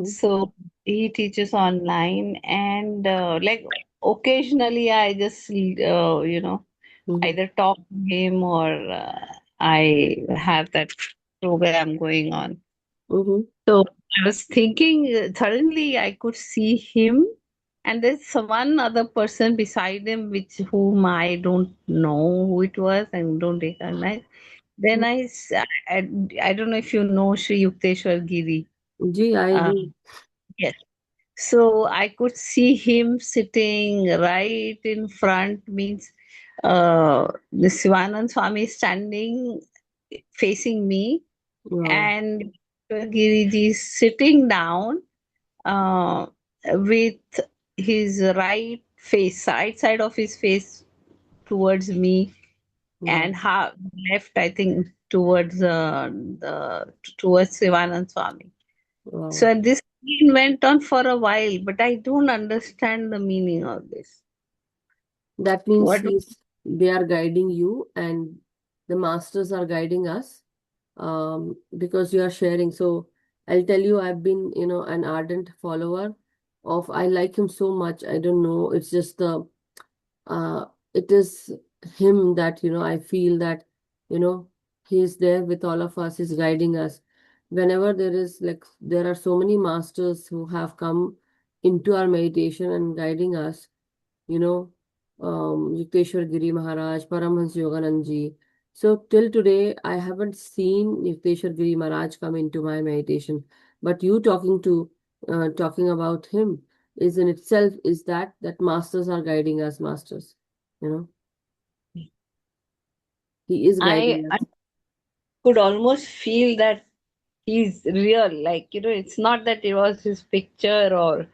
So he teaches online, and like occasionally I just Mm-hmm. either talk to him or I have that program going on. Mm-hmm. So I was thinking, suddenly I could see him, and there's one other person beside him, which whom I don't know who it was and don't recognize. Then I, I don't know if you know Sri Yukteswar Giri. Gee, I Uh, do. yes. So I could see him sitting right in front, means the Sivanand Swami standing facing me, Wow. and Giriji sitting down uh, with his right face, side of his face towards me, Wow. and half left, I think, towards the towards Sivanand Swami. Wow. So this scene went on for a while, but I don't understand the meaning of this. That means What? they are guiding you and the masters are guiding us, because you are sharing. So I'll tell you, I've been, an ardent follower of, I like him so much. I don't know. It's just uh, it is him that, I feel that, you know, he is there with all of us, he's guiding us. Whenever there are so many masters who have come into our meditation and guiding us, you know, Yukteswar Giri Maharaj, Paramhans Yoganand Ji. So till today, I haven't seen Yukteswar Giri Maharaj come into my meditation. But you talking about him is in itself is that masters are guiding us, masters. You know, he is I guiding I us. could almost feel that he's real. Like, it's not that it was his picture or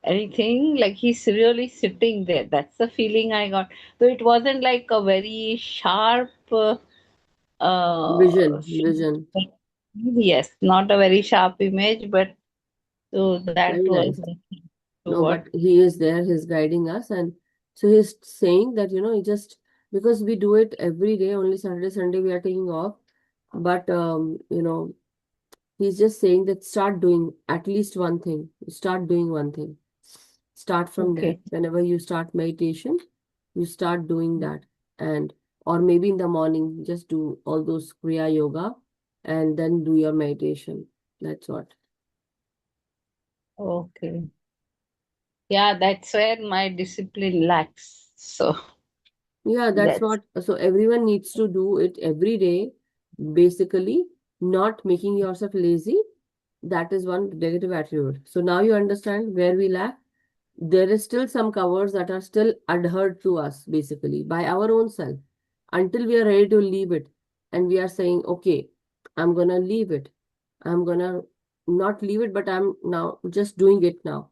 anything. Like, he's really sitting there. That's the feeling I got. So it wasn't like a very sharp. Uh, Vision. yes, not a very sharp image, but so that Very was nice. No, what. but he is there, he's guiding us. And so he's saying that, he just, because we do it every day, only Saturday, Sunday we are taking off. But, he's just saying that start doing at least one thing. Start doing one thing. Start from there. Okay. Whenever you start meditation, you start doing that. And, or maybe in the morning, just do all those Kriya Yoga and then do your meditation. That's what. Okay. Yeah, that's where my discipline lacks. So Yeah, that's that's what. So everyone needs to do it every day, basically, not making yourself lazy. That is one negative attitude. So now you understand where we lack. There is still some covers that are still adhered to us, basically, by our own self, until we are ready to leave it. And we are saying, okay, I'm gonna leave it. I'm gonna not leave it, but I'm now just doing it now.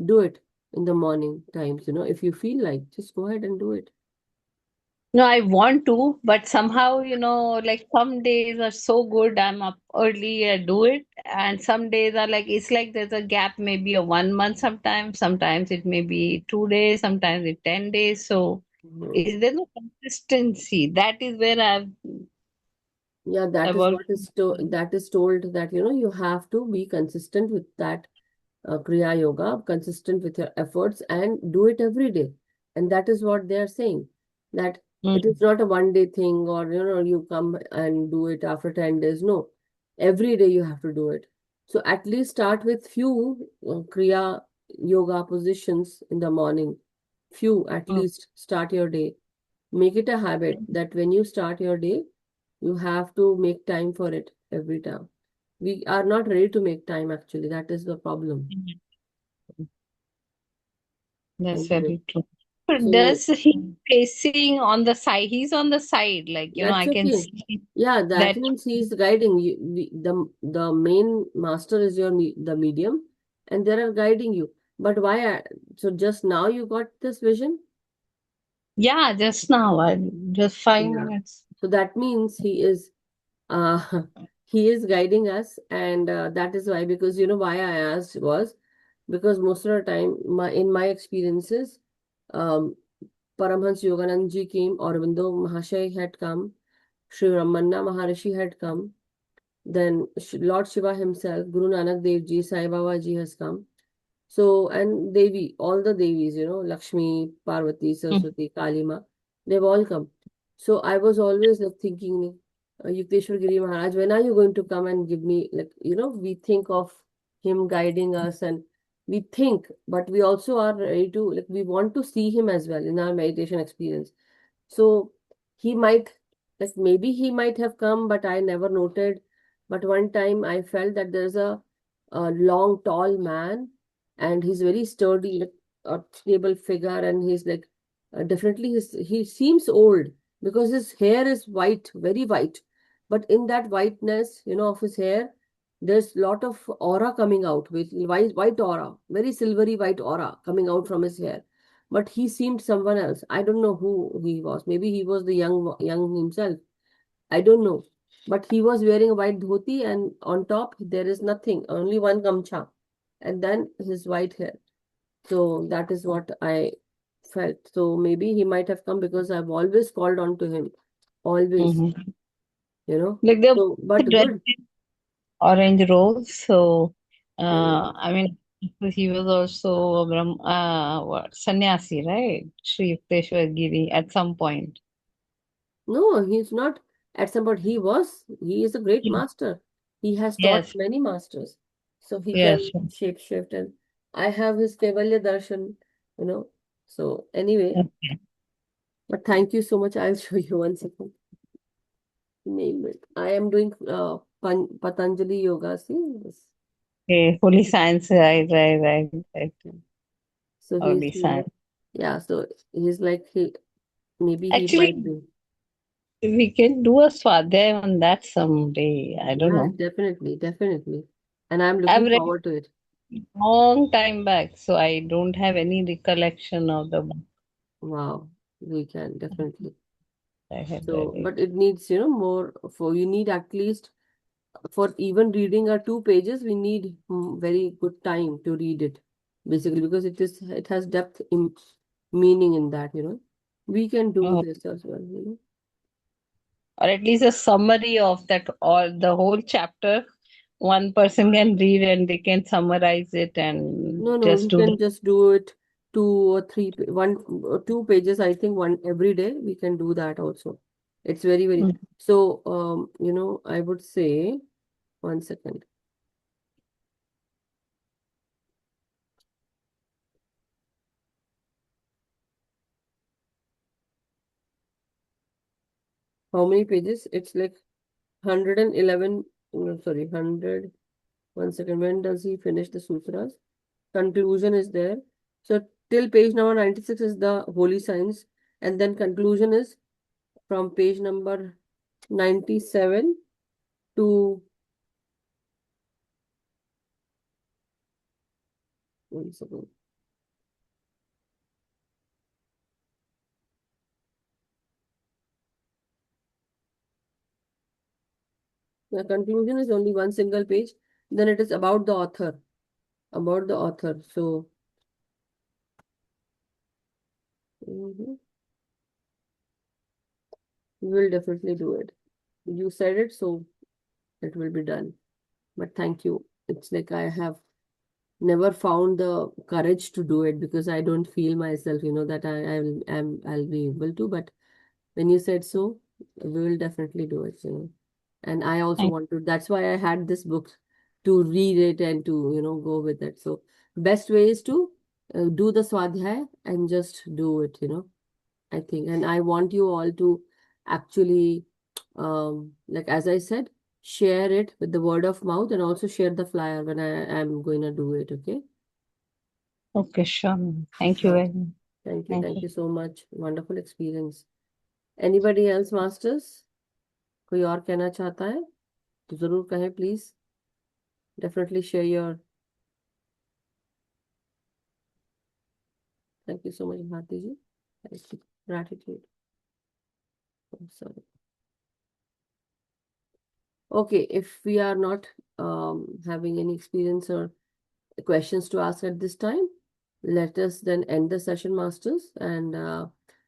Do it in the morning times, if you feel like, just go ahead and do it. no, I want to, but somehow, like some days are so good, I'm up early, I do it, and some days are like it's like there's a gap, maybe a 1 month sometimes it may be 2 days, sometimes it's 10 days. So Mhm. is there no consistency? That is where Yeah, that I've is always what is that is told, that you have to be consistent with that Kriya Yoga, consistent with your efforts and do it every day. And that is what they are saying, that it Mm. is not a one day thing, or you come and do it after 10 days. No, every day you have to do it. So at least start with few Kriya Yoga positions in the morning. Few, at Mm. least start your day. Make it a habit that when you start your day, you have to make time for it every time. We are not ready to make time, actually. That is the problem. That's Anyway, very true. But so does he facing on the side? He's on the side, like, that's I can okay. see Yeah, that that. means he is guiding you. The main master is the medium, and they are guiding you. But why? So just now you got this vision? Yeah, just now, just five Yeah. minutes. So that means uh he is guiding us, and that is why, because why I asked was because most of the time, in my experiences, um Paramhans Yoganand ji came, Aurobindo Mahashay had come, Sri Ramanna Maharishi had come, then Lord Shiva himself, Guru Nanak Dev Ji, Sai Baba ji has come. So, and Devi, all the Devis, Lakshmi, Parvati, Mm. Saraswati, Kalima. They've all come. So I was always like thinking, Yukteswar Giri Maharaj, when are you going to come and give me, like, we think of him guiding us, and we think, but we also are ready to, like, we want to see him as well in our meditation experience. So he might, like, maybe he might have come, but I never noted. But one time I felt that there's a long, tall man, and he's very sturdy, like a stable figure, and he's like, definitely he seems old because his hair is white, very white. But in that whiteness, of his hair, there's lot of aura coming out, with white aura, very silvery white aura coming out from his hair. But he seemed someone else. I don't know who he was. Maybe he was the young himself. I don't know. But he was wearing a white dhoti, and on top there is nothing, only one gamcha, and then his white hair. So that is what I felt. So maybe he might have come because I've always called on to him. Always, Mm-hmm. you know. Like they're So, but dressed good. in orange robes, so Mm. I mean, he was also a what, sannyasi, right? Sri Yukteswar Giri at some point. No, he's not at some point. He is a great master. He has taught Yes, many masters. So he yes. can shape shift, and I have his Kevalya Darshan, you know. So anyway, Okay, but thank you so much. I'll show you one second. Name it. I am doing Patanjali Yoga. See this. okay. Holy science, right. So he's, Holy science. yeah, so he's like, maybe he might Actually, be. we can do a swadhyay on that someday. I don't Yeah, know. definitely, definitely. And I'm I've looking read forward to it. long time back, so I don't have any recollection of the book. Wow, we can definitely. I have read So, it. but it needs, more for, you need at least, for even reading a 2 pages, we need very good time to read it, basically, because it has depth in meaning in that. We can do Oh, this as well. or at least a summary of that, or the whole chapter. One person can read and they can summarize it and No, no, just you do can the. just do it 2 or 3, 1 or 2 pages. I think one every day we can do that also. It's very, very, Mm. so, I would say, one second. How many pages? It's like 111, no, sorry, 100. One second. When does he finish the sutras? Conclusion is there. So till page number 96 is the holy signs, and then conclusion is from page number 97 to, one second. The conclusion is only one single page. Then it is about the author. About the author. So, we will definitely do it. You said it, so it will be done. But thank you. It's like I have never found the courage to do it because I don't feel myself, that I'll be able to. But when you said so, we will definitely do it. And I also Thank want to, that's why I had this book to read it and to, go with it. So best way is to do the swadhyay and just do it. I think. And I want you all to actually, like as I said, share it with the word of mouth, and also share the flyer when I am going to do it. Okay. Okay, sure. Thank you Sure. very much. Thank you. Thank Thank you. you so much. Wonderful experience. Anybody else, masters? कोई और कहना चाहता है तो जरूर कहें please. Definitely share your. Thank you so much, Bharti ji. Thank you. Gratitude. I'm sorry. Okay, if we are not having any experience or questions to ask at this time, let us then end the session, masters, and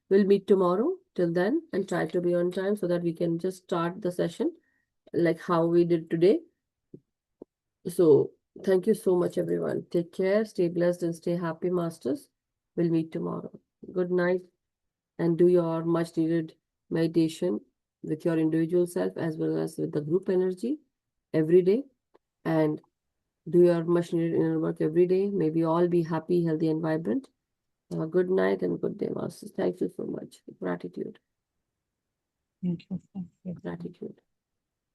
we'll meet tomorrow. Till then, and try to be on time so that we can just start the session like how we did today. So thank you so much, everyone. Take care, stay blessed, and stay happy, masters. We'll meet tomorrow. Good night. and do your much needed meditation with your individual self as well as with the group energy every day, and do your much needed inner work every day. May we all be happy, healthy, and vibrant. Good night and good day, Masters. Thank you so much. Gratitude. Thank you. Gratitude.